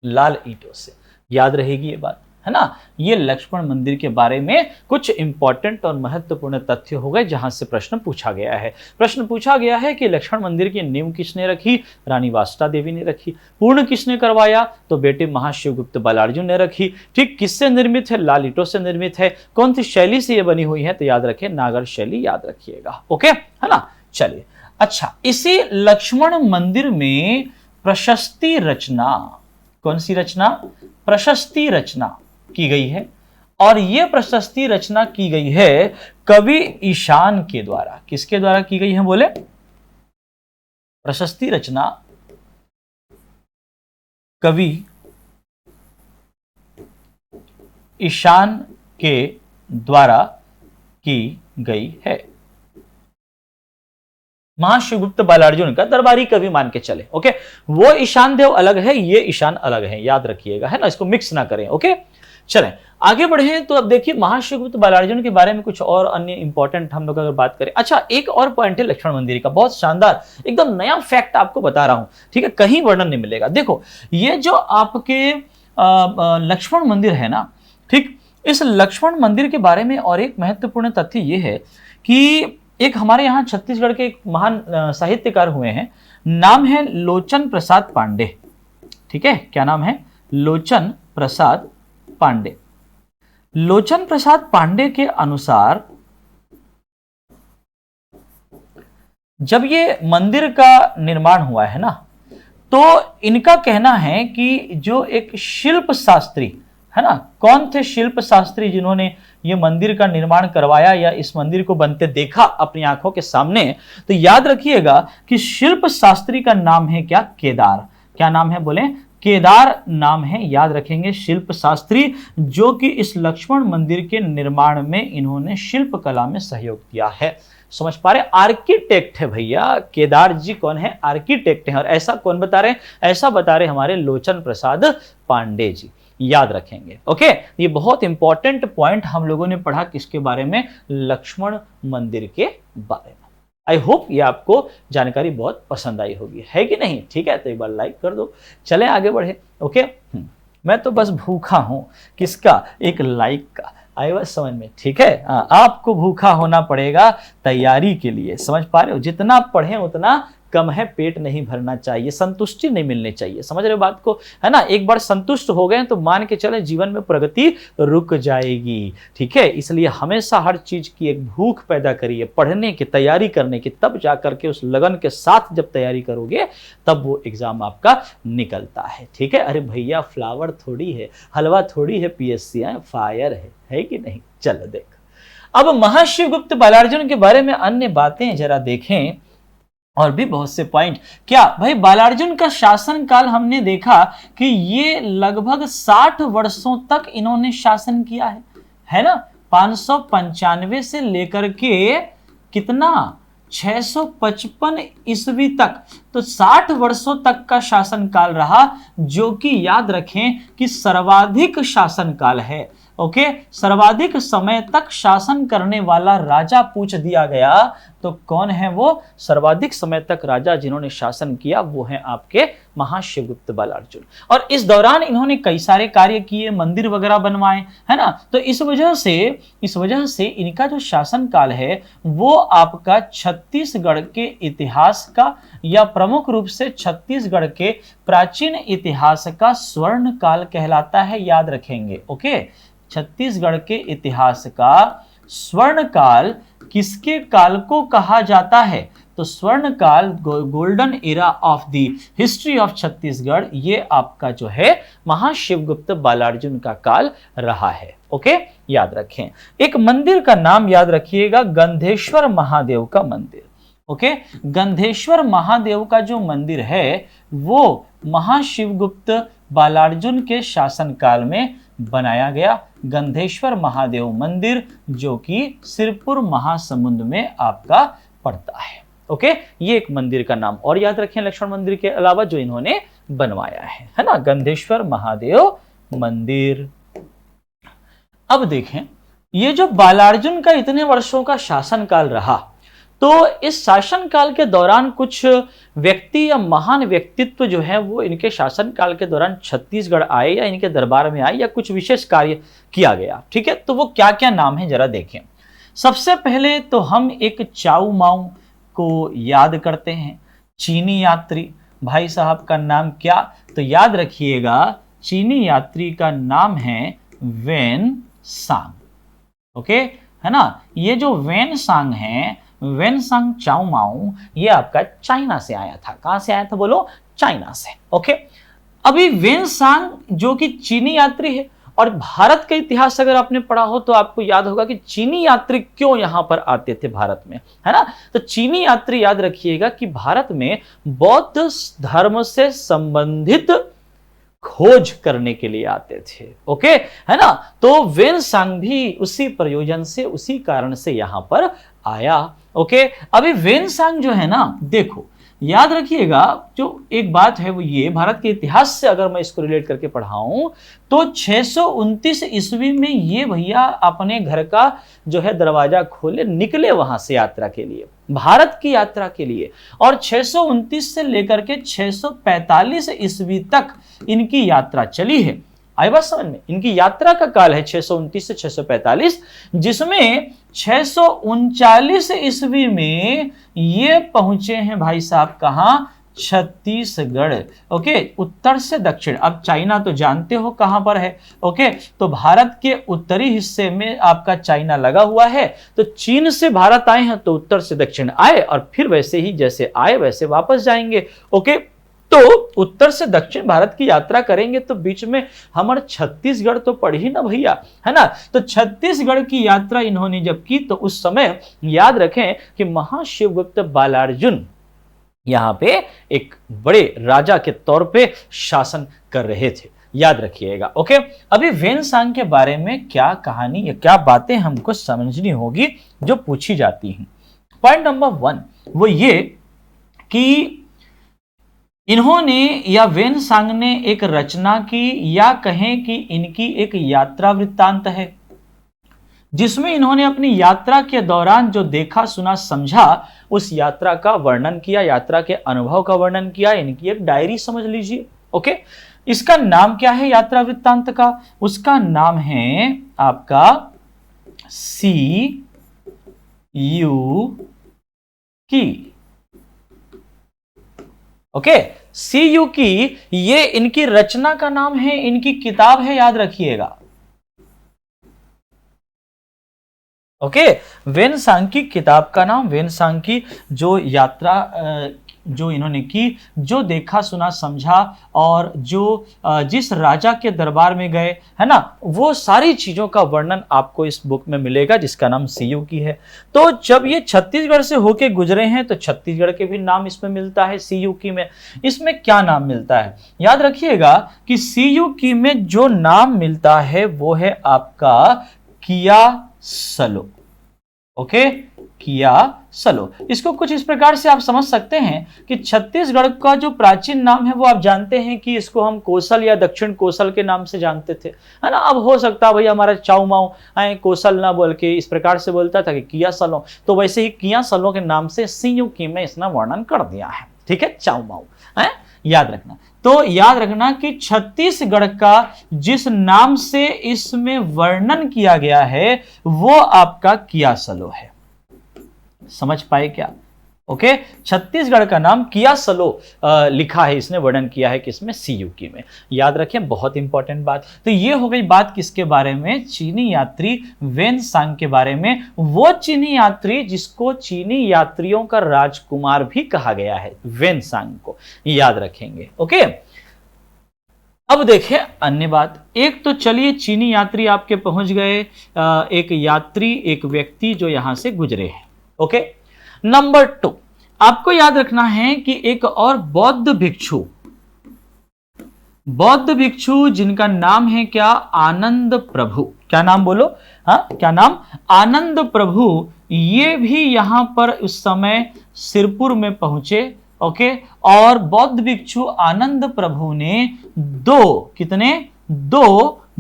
[SPEAKER 1] लाल ईंटों से, याद रहेगी ये बात, है ना। ये लक्ष्मण मंदिर के बारे में कुछ इंपॉर्टेंट और महत्वपूर्ण तथ्य हो गए जहां से प्रश्न पूछा गया है। प्रश्न पूछा गया है कि लक्ष्मण मंदिर की नींव किसने रखी, रानी वासुटा देवी ने रखी। पूर्ण किसने करवाया, तो बेटे महाशिवगुप्त बालार्जुन ने रखी। ठीक, किससे निर्मित है, लाल ईंटों से निर्मित है। कौन सी शैली से यह बनी हुई है, तो याद रखें नागर शैली, याद रखिएगा। ओके, है ना। चलिए, अच्छा, इसी लक्ष्मण मंदिर में प्रशस्ति रचना, कौन सी रचना, प्रशस्ति रचना की गई है। और यह प्रशस्ति रचना की गई है कवि ईशान के द्वारा। किसके द्वारा की गई है बोले, प्रशस्ति रचना कवि ईशान के द्वारा की गई है। महाशिवगुप्त बालार्जुन का दरबारी कवि मान के चले। ओके, वो ईशान देव अलग है, ये ईशान अलग है, याद रखिएगा, है ना, इसको मिक्स ना करें। ओके, चलें आगे बढ़े। तो अब देखिए महाशिवगुप्त बालार्जुन के बारे में कुछ और अन्य इंपॉर्टेंट हम लोग अगर बात करें। अच्छा, एक और पॉइंट है लक्ष्मण मंदिर का, बहुत शानदार, एकदम नया फैक्ट आपको बता रहा हूं, ठीक है, कहीं वर्णन नहीं मिलेगा। देखो ये जो आपके लक्ष्मण मंदिर है ना, ठीक, इस लक्ष्मण मंदिर के बारे में और एक महत्वपूर्ण तथ्य ये है कि एक हमारे यहाँ छत्तीसगढ़ के एक महान साहित्यकार हुए हैं, नाम है लोचन प्रसाद पांडे। ठीक है, क्या नाम है? लोचन प्रसाद पांडे। लोचन प्रसाद पांडे के अनुसार जब ये मंदिर का निर्माण हुआ है ना, तो इनका कहना है कि जो एक शिल्प शास्त्री है ना, कौन थे शिल्प शास्त्री जिन्होंने ये मंदिर का निर्माण करवाया या इस मंदिर को बनते देखा अपनी आंखों के सामने, तो याद रखिएगा कि शिल्प शास्त्री का नाम है क्या? केदार। क्या नाम है बोले? केदार नाम है, याद रखेंगे, शिल्प शास्त्री, जो कि इस लक्ष्मण मंदिर के निर्माण में इन्होंने शिल्प कला में सहयोग दिया है। समझ पा रहे? आर्किटेक्ट है भैया, केदार जी कौन है? आर्किटेक्ट है। और ऐसा कौन बता रहे? ऐसा बता रहे हमारे लोचन प्रसाद पांडे जी, याद रखेंगे। ओके, ये बहुत इंपॉर्टेंट पॉइंट हम लोगों ने पढ़ा किसके बारे में? लक्ष्मण मंदिर के बारे में। आई होप ये आपको जानकारी बहुत पसंद आई होगी, है कि नहीं? ठीक है, तो एक बार लाइक कर दो। चलें आगे बढ़े। ओके, मैं तो बस भूखा हूं किसका? एक लाइक का। आई बात समझ में? ठीक है, आपको भूखा होना पड़ेगा तैयारी के लिए, समझ पा रहे हो? जितना पढ़ें उतना कम है, पेट नहीं भरना चाहिए, संतुष्टि नहीं मिलनी चाहिए, समझ रहे हो बात को, है ना? एक बार संतुष्ट हो गए तो मान के चले जीवन में प्रगति रुक जाएगी। ठीक है, इसलिए हमेशा हर चीज की एक भूख पैदा करिए, पढ़ने की, तैयारी करने की, तब जाकर के उस लगन के साथ जब तैयारी करोगे तब वो एग्जाम आपका निकलता है। ठीक है, अरे भैया फ्लावर थोड़ी है, हलवा थोड़ी है, पीएससी है, फायर है कि नहीं? चलो देखो, अब महाशिवगुप्त बालार्जुन के बारे में अन्य बातें जरा देखें और भी बहुत से पॉइंट। क्या भाई, बालार्जुन का शासन काल हमने देखा कि ये लगभग 60 वर्षों तक इन्होंने शासन किया है ना? 595 से लेकर के कितना, 655 ईस्वी तक, तो 60 वर्षों तक का शासन काल रहा, जो कि याद रखें कि सर्वाधिक शासन काल है। ओके, सर्वाधिक समय तक शासन करने वाला राजा पूछ दिया गया तो कौन है वो? सर्वाधिक समय तक राजा जिन्होंने शासन किया वो हैं आपके महाशिवगुप्त बालार्जुन। और इस दौरान इन्होंने कई सारे कार्य किए, मंदिर वगैरह बनवाए, है ना? तो इस वजह से इनका जो शासन काल है वो आपका छत्तीसगढ़ के इतिहास का, या प्रमुख रूप से छत्तीसगढ़ के प्राचीन इतिहास का स्वर्ण काल कहलाता है, याद रखेंगे। ओके, छत्तीसगढ़ के इतिहास का स्वर्ण काल किसके काल को कहा जाता है? तो स्वर्ण काल, golden era of the history of Chhattisgarh, ये आपका जो है महाशिवगुप्त बालार्जुन का काल रहा है। ओके, याद रखें। एक मंदिर का नाम याद रखिएगा, गंधेश्वर महादेव का मंदिर। ओके, गंधेश्वर महादेव का जो मंदिर है वो महाशिवगुप्त बालार्जुन के शासन काल में बनाया गया। गंधेश्वर महादेव मंदिर, जो कि सिरपुर महासमुंद में आपका पड़ता है। ओके, ये एक मंदिर का नाम और याद रखें लक्ष्मण मंदिर के अलावा जो इन्होंने बनवाया है ना? गंधेश्वर महादेव मंदिर। अब देखें, ये जो बालार्जुन का इतने वर्षों का शासन काल रहा, तो इस शासन काल के दौरान कुछ व्यक्ति या महान व्यक्तित्व जो है वो इनके शासन काल के दौरान छत्तीसगढ़ आए या इनके दरबार में आए या कुछ विशेष कार्य किया गया। ठीक है, तो वो क्या क्या नाम है जरा देखें। सबसे पहले तो हम एक चाऊ माऊ को याद करते हैं, चीनी यात्री। भाई साहब का नाम क्या? तो याद रखिएगा, चीनी यात्री का नाम है वेन सांग। ओके, है ना? ये जो वेन सांग है, वेनसांग चाऊ माऊ, ये आपका चाइना से आया था। कहां से आया था बोलो? चाइना से। ओके, अभी वेनसांग जो कि चीनी यात्री है, और भारत का इतिहास अगर आपने पढ़ा हो तो आपको याद होगा कि चीनी यात्री क्यों यहां पर आते थे भारत में, है ना? तो चीनी यात्री याद रखिएगा कि भारत में बौद्ध धर्म से संबंधित खोज करने के लिए आते थे। ओके, है ना। तो वेनसांग भी उसी प्रयोजन से, उसी कारण से यहां पर आया। ओके, अभी वेनसांग जो है ना, देखो याद रखिएगा, जो एक बात है वो ये, भारत के इतिहास से अगर मैं इसको रिलेट करके पढ़ाऊं तो 629 ईस्वी में ये भैया अपने घर का जो है दरवाजा खोले निकले वहां से यात्रा के लिए, भारत की यात्रा के लिए। और 629 से लेकर के 645 ईस्वी तक इनकी यात्रा चली है। आई बात समझ में? इनकी यात्रा का काल है 629 से 645, जिसमें 639 ईस्वी में ये पहुंचे हैं भाई साहब कहां? छत्तीसगढ़। ओके, उत्तर से दक्षिण। अब चाइना तो जानते हो कहां पर है। ओके, तो भारत के उत्तरी हिस्से में आपका चाइना लगा हुआ है, तो चीन से भारत आए हैं तो उत्तर से दक्षिण आए और फिर वैसे ही जैसे आए वैसे वापस जाएंगे। ओके, तो उत्तर से दक्षिण भारत की यात्रा करेंगे तो बीच में हमारा छत्तीसगढ़ तो पड़ ही ना भैया, है ना। तो छत्तीसगढ़ की यात्रा इन्होंने जब की तो उस समय याद रखें कि महाशिवगुप्त बालार्जुन यहां पे एक बड़े राजा के तौर पे शासन कर रहे थे, याद रखिएगा। ओके, अभी वेनसांग के बारे में क्या कहानी या क्या बातें हमको समझनी होगी जो पूछी जाती हैं। पॉइंट नंबर 1 वो ये कि इन्होंने या वेनसांग ने एक रचना की, या कहें कि इनकी एक यात्रा वृत्तांत है, जिसमें इन्होंने अपनी यात्रा के दौरान जो देखा सुना समझा उस यात्रा का वर्णन किया, यात्रा के अनुभव का वर्णन किया। इनकी एक डायरी समझ लीजिए। ओके, इसका नाम क्या है यात्रा वृत्तांत का? उसका नाम है आपका CU की। ओके, CU की, ये इनकी रचना का नाम है, इनकी किताब है, याद रखिएगा। ओके, वेनसांग की किताब का नाम, वेनसांग की जो यात्रा जो इन्होंने की, जो देखा सुना समझा और जो जिस राजा के दरबार में गए, है ना, वो सारी चीजों का वर्णन आपको इस बुक में मिलेगा जिसका नाम CU की है। तो जब ये छत्तीसगढ़ से होके गुजरे हैं तो छत्तीसगढ़ के भी नाम इसमें मिलता है CU की में। इसमें क्या नाम मिलता है याद रखिएगा कि CU की में जो नाम मिलता है वो है आपका कियासलो। ओके, कियासलो। इसको कुछ इस प्रकार से आप समझ सकते हैं कि छत्तीसगढ़ का जो प्राचीन नाम है वो आप जानते हैं कि इसको हम कोसल या दक्षिण कोसल के नाम से जानते थे, है ना। अब हो सकता भैया हमारा चाऊ माऊ कोसल ना बोल के इस प्रकार से बोलता था कि कियासलो, तो वैसे ही कियासलो के नाम से CU की में इसने वर्णन कर दिया है। ठीक है, चाऊ माऊ है, याद रखना। तो याद रखना कि छत्तीसगढ़ का जिस नाम से इसमें वर्णन किया गया है वो आपका कियासलो है। समझ पाए क्या? ओके, छत्तीसगढ़ का नाम कियासलो लिखा है, इसने वर्णन किया है किसमें? CU की में। याद रखें, बहुत इंपॉर्टेंट बात। तो ये हो गई बात किसके बारे में? चीनी यात्री वेनसांग के बारे में। वो चीनी यात्री जिसको चीनी यात्रियों का राजकुमार भी कहा गया है, वेनसांग को, याद रखेंगे। ओके, अब देखें अन्य बात। एक तो चलिए चीनी यात्री आपके पहुंच गए, एक यात्री, एक व्यक्ति जो यहां से गुजरे हैं। ओके, नंबर 2 आपको याद रखना है कि एक और बौद्ध भिक्षु जिनका नाम है क्या? आनंद प्रभु। क्या नाम बोलो? हाँ, क्या नाम? आनंद प्रभु। ये भी यहां पर उस समय सिरपुर में पहुंचे। ओके, और बौद्ध भिक्षु आनंद प्रभु ने दो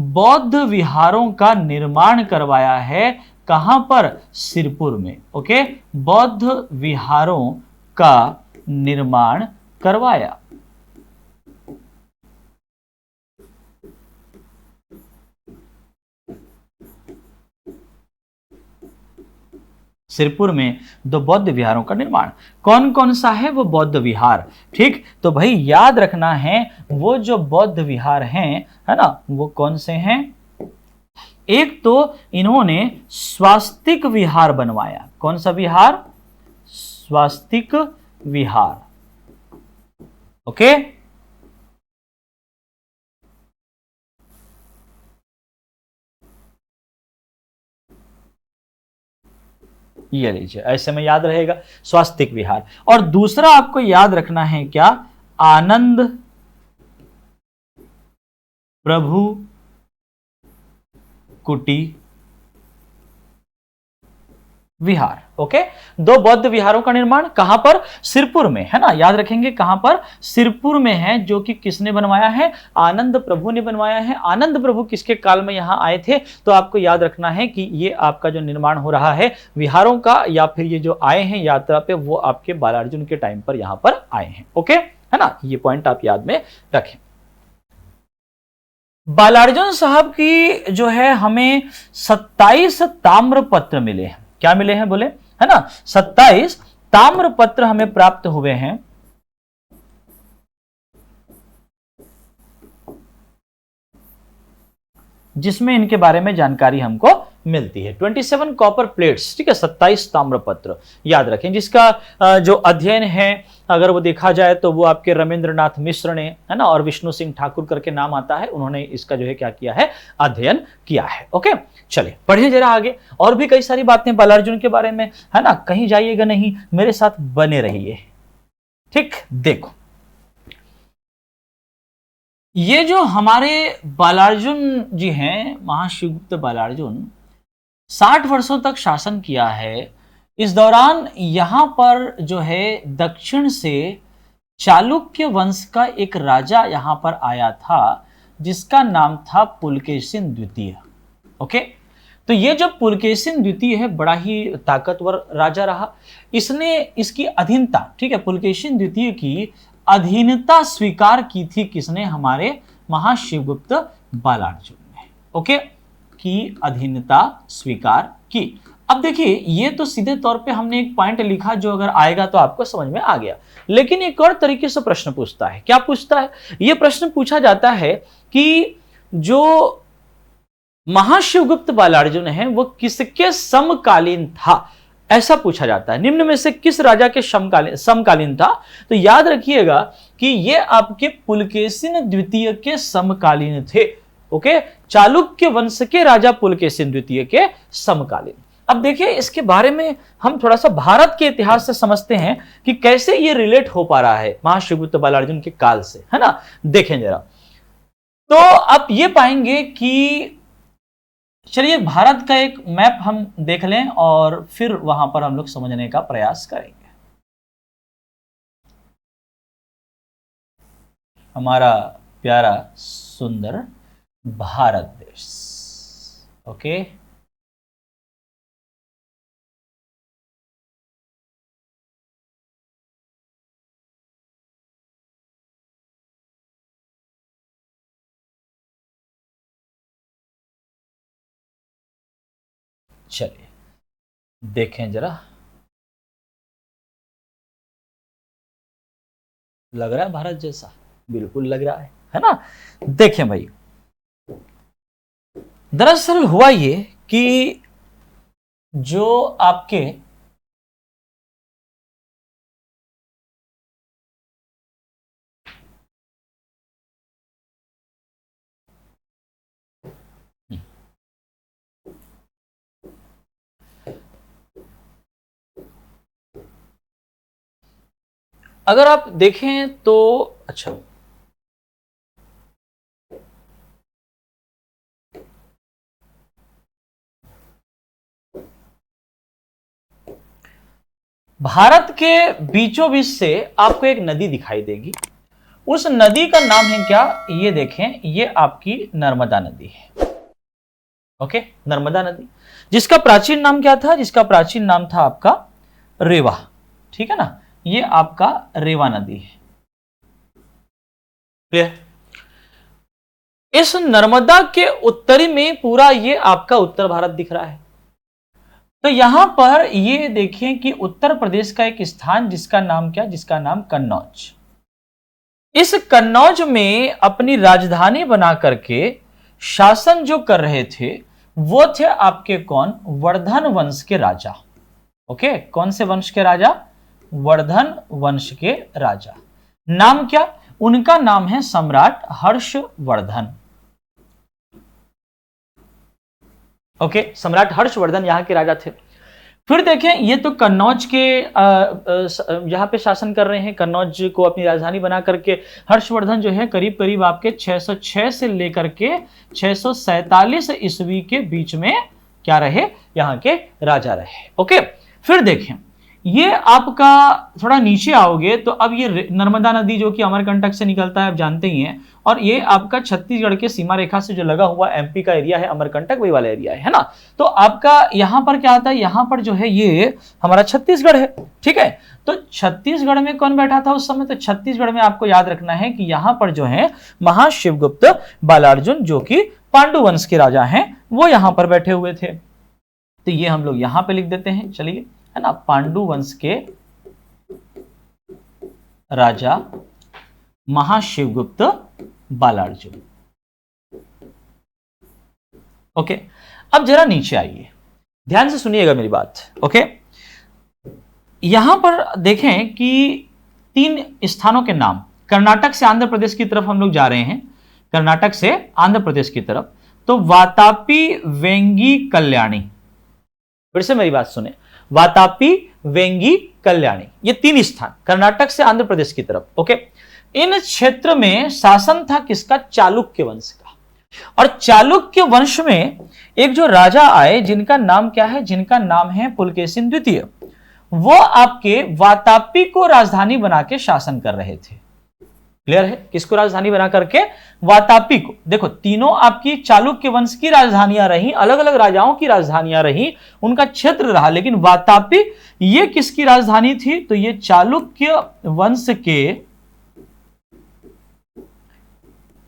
[SPEAKER 1] बौद्ध विहारों का निर्माण करवाया है। कहां पर? सिरपुर में। ओके, बौद्ध विहारों का निर्माण करवाया। सिरपुर में 2 बौद्ध विहारों का निर्माण। कौन कौन सा है वो बौद्ध विहार? ठीक, तो भाई याद रखना है वो जो बौद्ध विहार हैं, है ना, वो कौन से हैं? एक तो इन्होंने स्वास्तिक विहार बनवाया। कौन सा विहार? स्वास्तिक विहार। ओके, ये लीजिए, ऐसे में याद रहेगा स्वास्तिक विहार। और दूसरा आपको याद रखना है क्या? आनंद प्रभु कुटी विहार। ओके, दो बौद्ध विहारों का निर्माण कहां पर? सिरपुर में, है ना, याद रखेंगे कहां पर? सिरपुर में है, जो कि किसने बनवाया है? आनंद प्रभु ने बनवाया है। आनंद प्रभु किसके काल में यहां आए थे? तो आपको याद रखना है कि ये आपका जो निर्माण हो रहा है विहारों का, या फिर ये जो आए हैं यात्रा पे, वो आपके बालार्जुन के टाइम पर यहां पर आए हैं। ओके, है ना, ये पॉइंट आप याद में रखें। बालार्जुन साहब की जो है हमें 27 ताम्र पत्र मिले हैं। क्या मिले हैं बोले, है ना, 27 ताम्र पत्र हमें प्राप्त हुए हैं, जिसमें इनके बारे में जानकारी हमको मिलती है। 27 कॉपर प्लेट्स, ठीक है, 27 ताम्रपत्र याद रखें, जिसका जो अध्ययन है अगर वो देखा जाए तो वो आपके रमेंद्रनाथ मिश्र ने, है ना, और विष्णु सिंह ठाकुर करके नाम आता है, उन्होंने इसका जो है क्या किया है? अध्ययन किया है। ओके, चलिए पढ़िए जरा आगे, और भी कई सारी बातें बालार्जुन के बारे में, है ना, कहीं जाइएगा नहीं, मेरे साथ बने रहिए। ठीक, देखो ये जो हमारे बालार्जुन जी हैं, महाशिवगुप्त बालार्जुन, 60 वर्षों तक शासन किया है। इस दौरान यहां पर जो है दक्षिण से चालुक्य वंश का एक राजा यहां पर आया था, जिसका नाम था पुलकेशिन द्वितीय। ओके, तो ये जो पुलकेशिन द्वितीय है, बड़ा ही ताकतवर राजा रहा। इसने इसकी अधीनता, ठीक है, पुलकेशिन द्वितीय की अधीनता स्वीकार की थी किसने? हमारे महाशिवगुप्त बालार्जुन ने। ओके, की अधीनता स्वीकार की। अब देखिए, ये तो सीधे तौर पे हमने एक पॉइंट लिखा, जो अगर आएगा तो आपको समझ में आ गया, लेकिन एक और तरीके से प्रश्न पूछता है। क्या पूछता है? यह प्रश्न पूछा जाता है कि जो महाशिवगुप्त बालार्जुन है वो किसके समकालीन था, ऐसा पूछा जाता है। निम्न में से किस राजा के समकालीन था? तो याद रखिएगा कि ये आपके पुलकेशिन द्वितीय के समकालीन थे। ओके, चालुक्य वंश के राजा पुलकेशिन द्वितीय के समकालीन। अब देखिए, इसके बारे में हम थोड़ा सा भारत के इतिहास से समझते हैं कि कैसे ये रिलेट हो पा रहा है महाशिवगुप्त बालार्जुन के काल से, है ना। देखें जरा, तो आप ये पाएंगे कि, चलिए भारत का एक मैप हम देख लें और फिर वहां पर हम लोग समझने का प्रयास करेंगे। हमारा प्यारा सुंदर भारत देश। ओके, चलिए देखें जरा, लग रहा है भारत जैसा? बिल्कुल लग रहा है ना। देखें भाई, दरअसल हुआ ये कि जो आपके अगर आप देखें तो, अच्छा, भारत के बीचों बीच से आपको एक नदी दिखाई देगी। उस नदी का नाम है क्या? ये देखें, ये आपकी नर्मदा नदी है। ओके, नर्मदा नदी, जिसका प्राचीन नाम क्या था? जिसका प्राचीन नाम था आपका रेवा। ठीक है ना, ये आपका रेवा नदी है। क्लियर? इस नर्मदा के उत्तरी में पूरा ये आपका उत्तर भारत दिख रहा है। तो यहां पर ये देखें कि उत्तर प्रदेश का एक स्थान, जिसका नाम क्या? जिसका नाम कन्नौज। इस कन्नौज में अपनी राजधानी बना करके शासन जो कर रहे थे वो थे आपके कौन? वर्धन वंश के राजा। ओके, कौन से वंश के राजा? वर्धन वंश के राजा। नाम क्या? उनका नाम है सम्राट हर्षवर्धन। ओके, सम्राट हर्षवर्धन यहां के राजा थे। फिर देखें, ये तो कन्नौज के यहाँ पे शासन कर रहे हैं, कन्नौज को अपनी राजधानी बना करके हर्षवर्धन जो है करीब करीब आपके 606 से लेकर के 647 ईस्वी के बीच में क्या रहे, यहाँ के राजा रहे। ओके, फिर देखें ये आपका थोड़ा नीचे आओगे तो अब ये नर्मदा नदी जो कि अमरकंटक से निकलता है आप जानते ही हैं, और ये आपका छत्तीसगढ़ के सीमा रेखा से जो लगा हुआ एमपी का एरिया है अमरकंटक, वही वाला एरिया है ना। तो आपका यहां पर क्या आता है, यहां पर जो है ये हमारा छत्तीसगढ़ है, ठीक है। तो छत्तीसगढ़ में कौन बैठा था उस समय, तो छत्तीसगढ़ में आपको याद रखना है कि यहां पर जो है महाशिवगुप्त बालार्जुन जो कि पांडु वंश के राजा हैं वो यहां पर बैठे हुए थे। तो ये हम लोग यहां पे लिख देते हैं, चलिए, है ना, पांडु वंश के राजा महाशिवगुप्त बालार्जुन। ओके, अब जरा नीचे आइए, ध्यान से सुनिएगा मेरी बात। ओके, यहां पर देखें कि 3 स्थानों के नाम, कर्नाटक से आंध्र प्रदेश की तरफ हम लोग जा रहे हैं, कर्नाटक से आंध्र प्रदेश की तरफ, तो वातापी, वेंगी, कल्याणी। फिर से मेरी बात सुने, वातापी, वेंगी, कल्याणी, ये 3 स्थान कर्नाटक से आंध्र प्रदेश की तरफ। ओके, इन क्षेत्र में शासन था किसका, चालुक्य वंश का। और चालुक्य वंश में एक जो राजा आए जिनका नाम क्या है, जिनका नाम है पुलकेशिन द्वितीय, वो आपके वातापी को राजधानी बना के शासन कर रहे थे। क्लियर है, किसको राजधानी बना करके, वातापी को। देखो तीनों आपकी चालुक्य वंश की राजधानियां रही, अलग अलग राजाओं की राजधानियां रही, उनका क्षेत्र रहा, लेकिन वातापी ये किसकी राजधानी थी, तो ये चालुक्य वंश के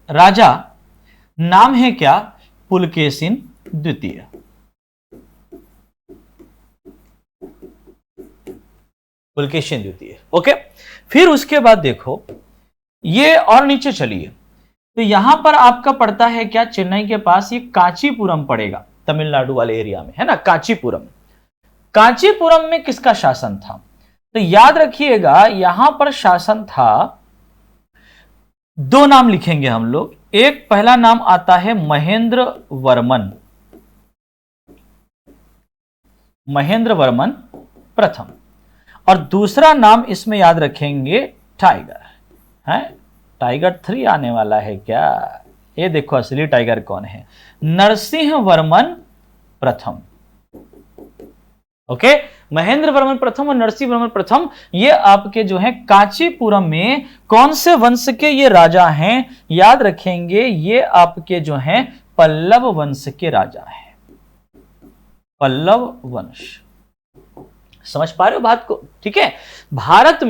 [SPEAKER 1] राजा नाम है क्या, पुलकेशिन द्वितीय। पुलकेशिन द्वितीय। ओके, फिर उसके बाद देखो ये और नीचे चलिए, तो यहां पर आपका पड़ता है क्या, चेन्नई के पास ये कांचीपुरम पड़ेगा, तमिलनाडु वाले एरिया में, है ना, कांचीपुरम। कांचीपुरम में किसका शासन था, तो याद रखिएगा यहां पर शासन था, 2 नाम लिखेंगे हम लोग। एक पहला नाम आता है महेंद्र वर्मन, महेंद्र वर्मन प्रथम, और दूसरा नाम इसमें याद रखेंगे टाइगर, है, टाइगर 3 आने वाला है क्या, ये देखो असली टाइगर कौन है, नरसिंह वर्मन प्रथम। ओके, महेंद्र वर्मन प्रथम और नरसिंह वर्मन प्रथम, ये आपके जो है कांचीपुरम में कौन से वंश के ये राजा हैं, याद रखेंगे ये आपके जो हैं पल्लव वंश के राजा हैं, पल्लव वंश। समझ पा रहे हो बात को, ठीक है। भारत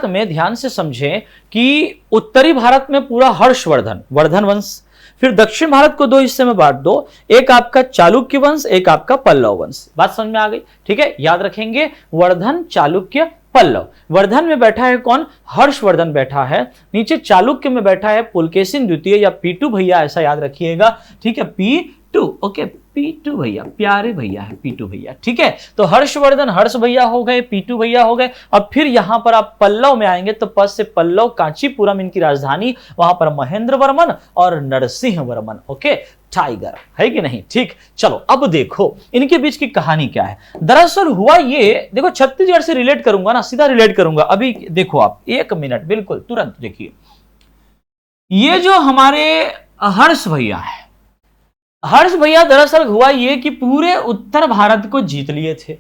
[SPEAKER 1] में ध्यान से समझें कि उत्तरी भारत में पूरा हर्षवर्धन, वर्धन वंश, फिर दक्षिण भारत को 2 हिस्से में बांट दो, एक आपका चालुक्य वंश, एक आपका पल्लव वंश। बात समझ में आ गई, ठीक है। याद रखेंगे वर्धन, चालुक्य, पल्लव। वर्धन में बैठा है कौन, हर्षवर्धन बैठा है, नीचे चालुक्य में बैठा है पुलकेशिन द्वितीय या P2 भैया, ऐसा याद रखिएगा, ठीक है, P2। ओके, P2 भैया, प्यारे भैया है P2 भैया, ठीक है। तो हर्षवर्धन हर्ष भैया हो गए, P2 भैया हो गए। और फिर यहां पर आप पल्लव में आएंगे तो पद से पल्लव, कांचीपुरम इनकी राजधानी, वहां पर महेंद्र वर्मन और नरसिंह वर्मन। ओके, टाइगर है कि नहीं, ठीक। चलो अब देखो इनके बीच की कहानी क्या है। दरअसल हुआ ये, देखो छत्तीसगढ़ से रिलेट करूंगा ना, सीधा रिलेट करूंगा। अभी देखो आप 1 मिनट, बिल्कुल तुरंत देखिए, ये जो हमारे हर्ष भैया है, हर्ष भैया दरअसल हुआ ये कि पूरे उत्तर भारत को जीत लिए थे।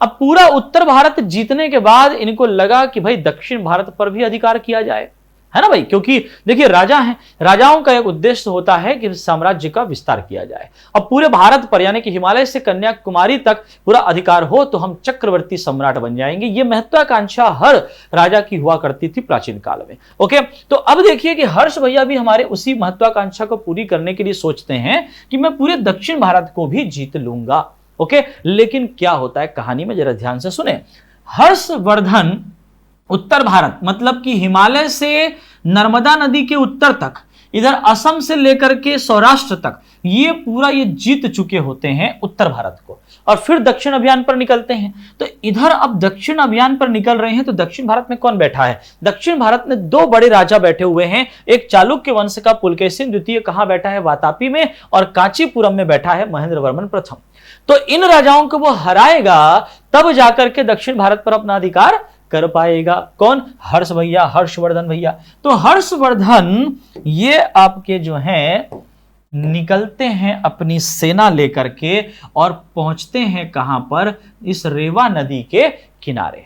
[SPEAKER 1] अब पूरा उत्तर भारत जीतने के बाद इनको लगा कि भाई दक्षिण भारत पर भी अधिकार किया जाए, है ना भाई, क्योंकि देखिए राजा हैं, राजाओं का एक उद्देश्य होता है कि साम्राज्य का विस्तार किया जाए। अब पूरे भारत पर यानी कि हिमालय से कन्याकुमारी तक पूरा अधिकार हो तो हम चक्रवर्ती सम्राट बन जाएंगे। ये महत्वाकांक्षा हर राजा की हुआ करती थी प्राचीन काल में। ओके, तो अब देखिए कि हर्ष भैया भी हमारे उसी महत्वाकांक्षा को पूरी करने के लिए सोचते हैं कि मैं पूरे दक्षिण भारत को भी जीत लूंगा। ओके, लेकिन क्या होता है कहानी में, जरा ध्यान से सुने। हर्षवर्धन उत्तर भारत मतलब कि हिमालय से नर्मदा नदी के उत्तर तक इधर असम से लेकर के सौराष्ट्र तक ये पूरा ये जीत चुके होते हैं उत्तर भारत को, और फिर दक्षिण अभियान पर निकलते हैं। तो इधर अब दक्षिण अभियान पर निकल रहे हैं, तो दक्षिण भारत में कौन बैठा है? दक्षिण भारत में दो बड़े राजा बैठे हुए हैं। एक चालुक्य वंश का पुलकेशिन द्वितीय कहां बैठा है? वातापी में, और कांचीपुरम में बैठा है महेंद्र वर्मन प्रथम। तो इन राजाओं को वो हराएगा, तब जाकर के दक्षिण भारत पर अपना अधिकार कर पाएगा। कौन? हर्ष भैया, हर्षवर्धन भैया। तो हर्षवर्धन ये आपके जो हैं निकलते हैं अपनी सेना लेकर के और पहुंचते हैं कहां पर? इस रेवा नदी के किनारे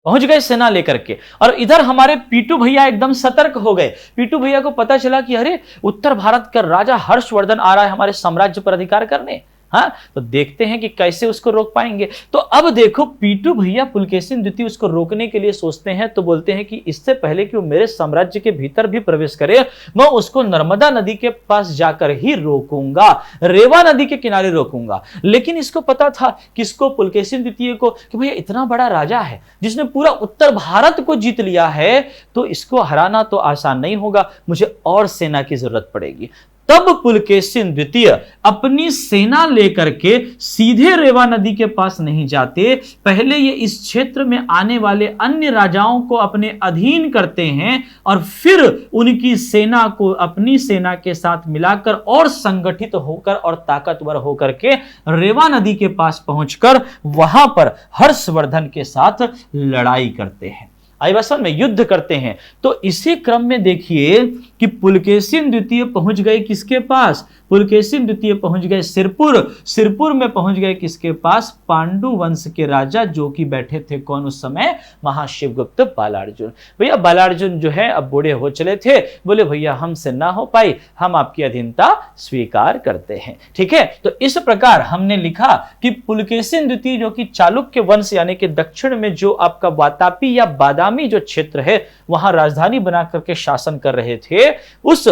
[SPEAKER 1] पहुंच गए सेना लेकर के। और इधर हमारे पीटू भैया एकदम सतर्क हो गए। पीटू भैया को पता चला कि अरे उत्तर भारत का राजा हर्षवर्धन आ रहा है हमारे साम्राज्य पर अधिकार करने। हाँ, तो देखते हैं कि कैसे उसको रोक पाएंगे। तो अब देखो पीटू भैया पुलकेशिन द्वितीय उसको रोकने के लिए सोचते हैं, तो बोलते हैं कि इससे पहले कि वो मेरे साम्राज्य के भीतर भी प्रवेश करे, मैं उसको नर्मदा नदी के पास जाकर ही रोकूंगा, रेवा नदी के किनारे रोकूंगा। लेकिन इसको पता था, किसको? पुलकेशिन द्वितीय को, कि भैया इतना बड़ा राजा है जिसने पूरा उत्तर भारत को जीत लिया है, तो इसको हराना तो आसान नहीं होगा, मुझे और सेना की जरूरत पड़ेगी। तब पुलकेशिन द्वितीय अपनी सेना लेकर के सीधे रेवा नदी के पास नहीं जाते, पहले ये इस क्षेत्र में आने वाले अन्य राजाओं को अपने अधीन करते हैं और फिर उनकी सेना को अपनी सेना के साथ मिलाकर और संगठित होकर और ताकतवर होकर के रेवा नदी के पास पहुंचकर वहां पर हर्षवर्धन के साथ लड़ाई करते हैं, आईवासन में युद्ध करते हैं। तो इसी क्रम में देखिए कि पुलकेशिन द्वितीय पहुंच गए किसके पास? पुलकेशिन द्वितीय पहुंच गए सिरपुर। सिरपुर में पहुंच गए किसके पास? पांडु वंश के राजा, जो कि बैठे थे कौन उस समय? महाशिवगुप्त बालार्जुन। भैया बालार्जुन जो है अब बूढ़े हो चले थे, बोले भैया हमसे ना हो पाई, हम आपकी अधीनता स्वीकार करते हैं। ठीक है, तो इस प्रकार हमने लिखा कि पुलकेशिन द्वितीय जो कि चालुक्य वंश यानी कि दक्षिण में जो आपका वातापी या बादामी जो क्षेत्र है वहां राजधानी बना करके शासन कर रहे थे, उस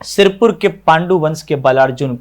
[SPEAKER 1] सिरपुर के पांडु वंश के बालार्जुन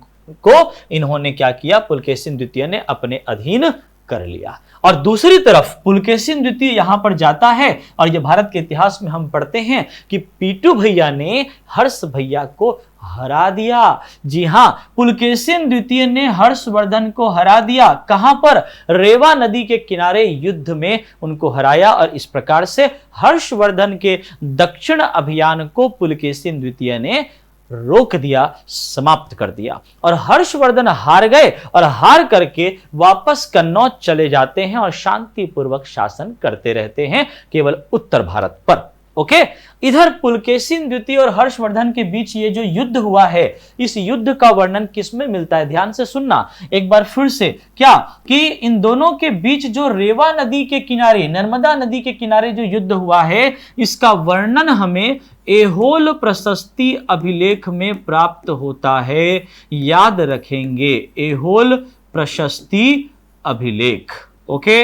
[SPEAKER 1] को इन्होंने क्या किया? पुलकेशिन द्वितीय ने अपने अधीन कर लिया। और दूसरी तरफ पुलकेशिन द्वितीय यहां पर जाता है, और यह भारत के इतिहास में हम पढ़ते हैं कि पीटू भैया ने हर्ष भैया को हरा दिया। जी हां, पुलकेशिन द्वितीय ने हर्षवर्धन को हरा दिया। कहां पर? रेवा नदी के किनारे युद्ध में उनको हराया, और इस प्रकार से हर्षवर्धन के दक्षिण अभियान को पुलकेशिन द्वितीय ने रोक दिया, समाप्त कर दिया। और हर्षवर्धन हार गए, और हार करके वापस कन्नौज चले जाते हैं और शांतिपूर्वक शासन करते रहते हैं केवल उत्तर भारत पर। ओके, इधर पुलकेशिन द्वितीय और हर्षवर्धन के बीच ये जो युद्ध हुआ है, इस युद्ध का वर्णन किसमें मिलता है? ध्यान से सुनना एक बार फिर से, क्या कि इन दोनों के बीच जो रेवा नदी के किनारे, नर्मदा नदी के किनारे जो युद्ध हुआ है, इसका वर्णन हमें ऐहोल प्रशस्ति अभिलेख में प्राप्त होता है। याद रखेंगे, ऐहोल प्रशस्ति अभिलेख। ओके,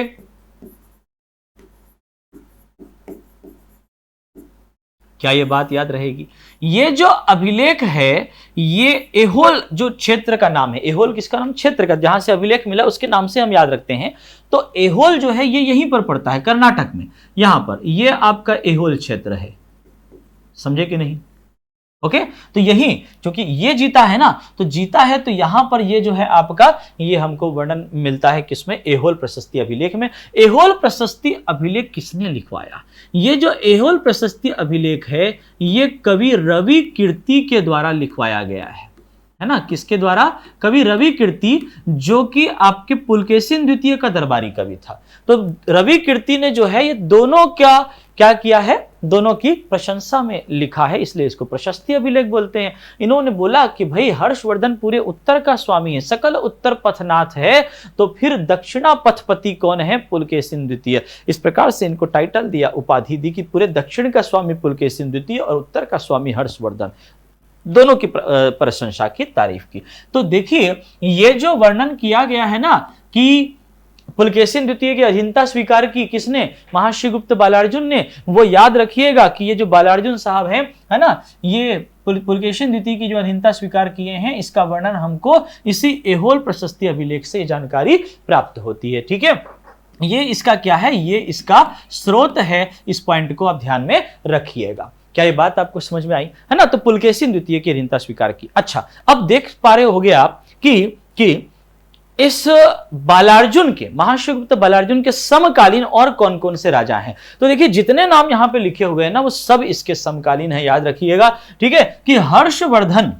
[SPEAKER 1] क्या ये बात याद रहेगी? ये जो अभिलेख है, ये ऐहोल जो क्षेत्र का नाम है, ऐहोल किसका नाम? क्षेत्र का, जहां से अभिलेख मिला उसके नाम से हम याद रखते हैं। तो ऐहोल जो है ये यहीं पर पड़ता है, कर्नाटक में। यहां पर ये आपका ऐहोल क्षेत्र है, समझे कि नहीं? ओके, तो यही क्योंकि ये जीता है ना, तो जीता है तो यहां पर ये जो है आपका, ये हमको वर्णन मिलता है किसमें? ऐहोल प्रशस्ति अभिलेख में। ऐहोल प्रशस्ति अभिलेख किसने लिखवाया? ये जो ऐहोल प्रशस्ति अभिलेख है, ये कवि रवि कीर्ति के द्वारा लिखवाया गया है ना? किसके द्वारा? कवि रवि कीर्ति, जो कि आपके पुलकेशिन द्वितीय का दरबारी कवि था। तो रवि कीर्ति ने जो है ये दोनों क्या किया है? दोनों की प्रशंसा में लिखा है, इसलिए इसको प्रशस्ति अभिलेख बोलते हैं। इन्होंने बोला कि भाई हर्षवर्धन पूरे उत्तर का स्वामी है, सकल उत्तर पथनाथ है, तो फिर दक्षिणा पथपति कौन है? पुलकेशिन द्वितीय। इस प्रकार से इनको टाइटल दिया, उपाधि दी कि पूरे दक्षिण का स्वामी पुलकेशिन द्वितीय और उत्तर का स्वामी हर्षवर्धन, दोनों की प्रशंसा की, तारीफ की। तो देखिए ये जो वर्णन किया गया है ना कि पुलकेशिन द्वितीय की अधीनता स्वीकार की किसने? महाशिवगुप्त बालार्जुन ने। वो याद रखिएगा कि ये जो बालार्जुन साहब हैं, है ना, ये पुलकेशिन द्वितीय की जो अधीनता स्वीकार किए हैं, इसका वर्णन हमको इसी ऐहोल प्रशस्ति अभिलेख से जानकारी प्राप्त होती है। ठीक है, ये इसका क्या है? ये इसका स्रोत है। इस पॉइंट को आप ध्यान में रखिएगा। क्या ये बात आपको समझ में आई है ना? तो पुलकेशिन द्वितीय की अधीनता स्वीकार की। अच्छा, अब देख पा रहे होगे आप कि इस बालार्जुन के, महाशिवगुप्त बालार्जुन के समकालीन और कौन कौन से राजा हैं। तो देखिए जितने नाम यहां पे लिखे हुए हैं ना, वो सब इसके समकालीन है, याद रखिएगा। ठीक है कि हर्षवर्धन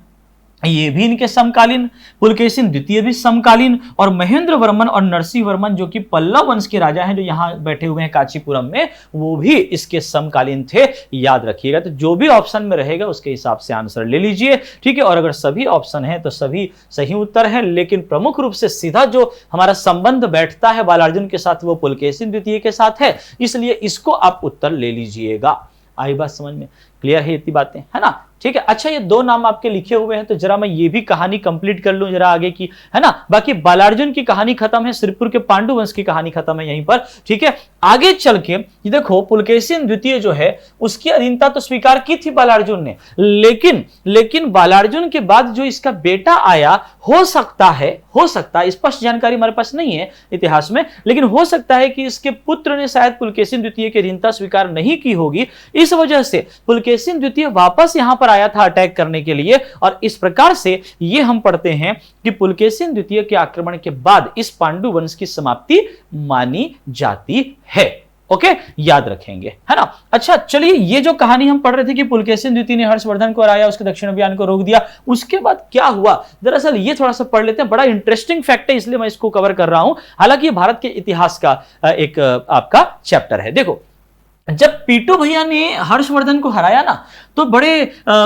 [SPEAKER 1] ये भी इनके समकालीन, पुलकेशिन द्वितीय भी समकालीन, और महेंद्र वर्मन और नरसिंह वर्मन जो कि पल्लव वंश के राजा हैं, जो यहां बैठे हुए हैं कांचीपुरम में, वो भी इसके समकालीन थे, याद रखिएगा। तो जो भी ऑप्शन में रहेगा उसके हिसाब से आंसर ले लीजिए। ठीक है, और अगर सभी ऑप्शन है तो सभी सही उत्तर है, लेकिन प्रमुख रूप से सीधा जो हमारा संबंध बैठता है बालार्जुन के साथ वो पुलकेशिन द्वितीय के साथ है, इसलिए इसको आप उत्तर ले लीजिएगा। आई बात समझ में? क्लियर है इतनी बातें, है ना? ठीक है। अच्छा, ये दो नाम आपके लिखे हुए हैं, तो जरा मैं ये भी कहानी कंप्लीट कर लूं जरा आगे की, है ना? बाकी बालार्जुन की कहानी खत्म है, श्रीपुर के पांडु वंश की कहानी खत्म है यहीं पर। ठीक है, आगे चल के ये देखो पुलकेशिन द्वितीय जो है उसकी अधीनता तो स्वीकार की थी बालार्जुन ने, लेकिन बालार्जुन के बाद जो इसका बेटा आया, हो सकता है स्पष्ट जानकारी हमारे पास नहीं है इतिहास में, लेकिन हो सकता है कि इसके पुत्र ने शायद पुलकेशिन द्वितीय की अधीनता स्वीकार नहीं की होगी। इस वजह से पुलकेशिन द्वितीय वापस यहां पर आया था अटैक करने के लिए, और इस प्रकार से ये हम पढ़ते हैं कि पुलकेशिन द्वितीय के आक्रमण के बाद इस पांडु वंश की समाप्ति मानी जाती है। ओके, याद रखेंगे, है ना? अच्छा, चलिए ये जो कहानी हम पढ़ रहे थे कि पुलकेशिन द्वितीय ने हर्षवर्धन को हराया, उसके दक्षिण अभियान को रोक दिया, उसके बाद क्या हुआ, दरअसल ये थोड़ा सा पढ़ लेते हैं। बड़ा इंटरेस्टिंग फैक्ट है, इसलिए मैं इसको कवर कर रहा हूं। हालांकि ये भारत के इतिहास का एक आपका चैप्टर है। देखो, जब पीटू भैया ने हर्षवर्धन को हराया ना, तो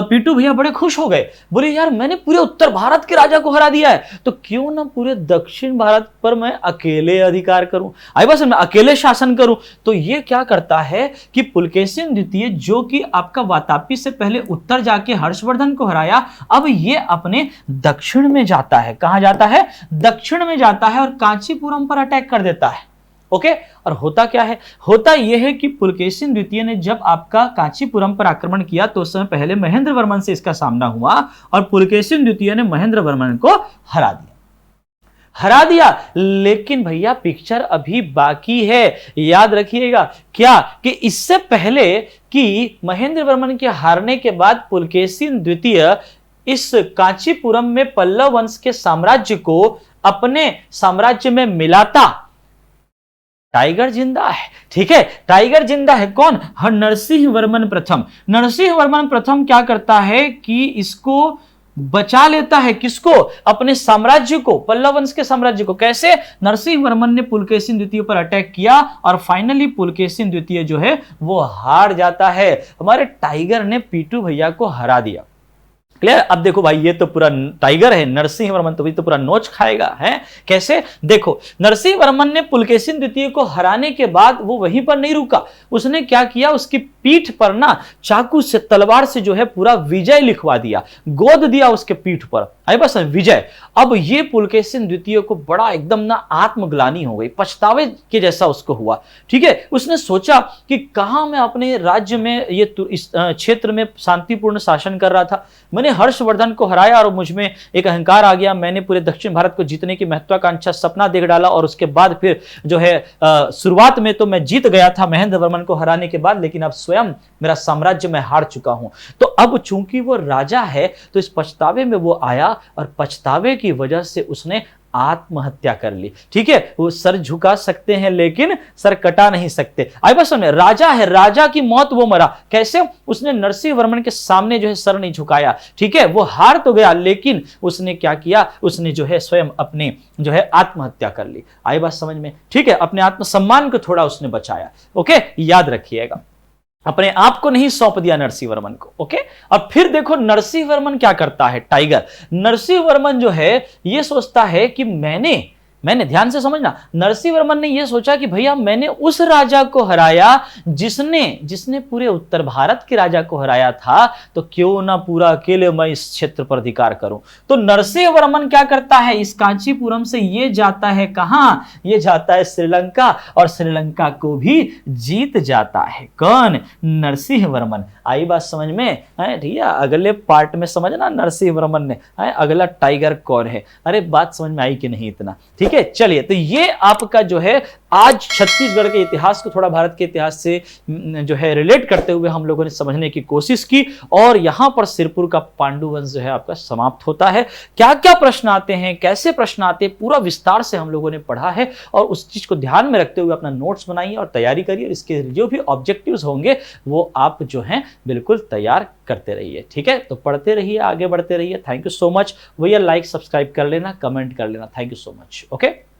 [SPEAKER 1] पीटू भैया बड़े खुश हो गए। बोले यार, मैंने पूरे उत्तर भारत के राजा को हरा दिया है, तो क्यों ना पूरे दक्षिण भारत पर मैं अकेले अधिकार करूं, आई बस मैं अकेले शासन करूं। तो ये क्या करता है कि पुलकेशिन द्वितीय, जो कि आपका वातापी से पहले उत्तर जाके हर्षवर्धन को हराया, अब ये अपने दक्षिण में जाता है। कहां जाता है? दक्षिण में जाता है, और कांचीपुरम पर अटैक कर देता है। ओके, और होता क्या है? होता यह है कि पुलकेशिन द्वितीय ने जब आपका कांचीपुरम पर आक्रमण किया, तो उस समय पहले महेंद्र वर्मन से इसका सामना हुआ, और पुलकेशिन द्वितीय ने महेंद्र वर्मन को हरा दिया। लेकिन भैया पिक्चर अभी बाकी है, याद रखिएगा। क्या कि इससे पहले कि महेंद्र वर्मन के हारने के बाद पुलकेशिन द्वितीय इस कांचीपुरम में पल्लव वंश के साम्राज्य को अपने साम्राज्य में मिलाता, टाइगर जिंदा है। ठीक है, टाइगर जिंदा है। कौन? नरसिंह वर्मन प्रथम। नरसिंह वर्मन प्रथम क्या करता है कि इसको बचा लेता है। किसको? अपने साम्राज्य को, पल्लव वंश के साम्राज्य को। कैसे? नरसिंह वर्मन ने पुलकेशिन द्वितीय पर अटैक किया, और फाइनली पुलकेशिन द्वितीय जो है वो हार जाता है। हमारे टाइगर ने पीटू भैया को हरा दिया। क्लियर? अब देखो भाई, ये तो पूरा टाइगर है, नरसिंह वर्मन तो भी तो पूरा नोच खाएगा है। कैसे? देखो, नरसिंह वर्मन ने पुलकेशिन द्वितीय को हराने के बाद वो वहीं पर नहीं रुका। उसने क्या किया, उसकी पीठ पर ना चाकू से, तलवार से जो है पूरा विजय लिखवा दिया, गोद दिया उसके पीठ पर। आई बस विजय। अब ये पुलकेशिन द्वितीय को बड़ा एकदम ना आत्मग्लानि हो गई, पछतावे के जैसा उसको हुआ। ठीक है, उसने सोचा कि कहां मैं अपने राज्य में, ये इस क्षेत्र में शांतिपूर्ण शासन कर रहा था, मैंने हर्षवर्धन को हराया और मुझ में एक अहंकार आ गया, मैंने पूरे दक्षिण भारत को जीतने की महत्वाकांक्षा सपना देख डाला, और उसके बाद फिर जो है शुरुआत में तो मैं जीत गया था महेंद्र वर्मन को हराने के बाद, लेकिन अब स्वयं मेरा साम्राज्य में हार चुका हूं। तो अब चूंकि वो राजा है, तो इस पछतावे में वो आया, और पछतावे की वजह से उसने आत्महत्या कर ली। ठीक है, वो सर झुका सकते हैं लेकिन सर कटा नहीं सकते। आई बस सुनिए, राजा है, राजा की मौत वो मरा। कैसे? उसने नरसिंह वर्मन के सामने जो है सर नहीं झुकाया। ठीक है, वो हार तो गया, लेकिन उसने क्या किया, उसने जो है स्वयं अपने जो है आत्महत्या कर ली। आई बात समझ में? ठीक है, अपने आत्मसम्मान को थोड़ा उसने बचाया। ओके, याद रखिएगा, अपने आप को नहीं सौंप दिया नरसिंह वर्मन को। ओके, अब फिर देखो नरसिंह वर्मन क्या करता है, टाइगर। नरसिंह वर्मन जो है ये सोचता है कि मैंने ध्यान से समझना, नरसिंह वर्मन ने यह सोचा कि भैया मैंने उस राजा को हराया जिसने पूरे उत्तर भारत के राजा को हराया था, तो क्यों ना पूरा अकेले मैं इस क्षेत्र पर अधिकार करूं। तो नरसिंह वर्मन क्या करता है, इस कांचीपुरम से ये जाता है कहां, ये जाता है श्रीलंका, और श्रीलंका को भी जीत जाता है। कौन? नरसिंह वर्मन। आई बात समझ में? ठीक है, अगले पार्ट में समझना नरसिंह वर्मन ने अगला टाइगर कौन है। अरे बात समझ में आई कि नहीं इतना? ठीक है, ओके चलिए, तो ये आपका जो है आज छत्तीसगढ़ के इतिहास को थोड़ा भारत के इतिहास से जो है रिलेट करते हुए हम लोगों ने समझने की कोशिश की, और यहां पर सिरपुर का पांडु वंश जो है आपका समाप्त होता है। क्या क्या प्रश्न आते हैं, कैसे प्रश्न आते हैं, पूरा विस्तार से हम लोगों ने पढ़ा है, और उस चीज को ध्यान में रखते हुए अपना नोट्स बनाइए और तैयारी करिए, और इसके जो भी ऑब्जेक्टिव्स होंगे वो आप जो हैं बिल्कुल तैयार करते रहिए। ठीक है, तो पढ़ते रहिए, आगे बढ़ते रहिए। थैंक यू सो मच भैया, लाइक सब्सक्राइब कर लेना, कमेंट कर लेना। Thank you so much. Okay.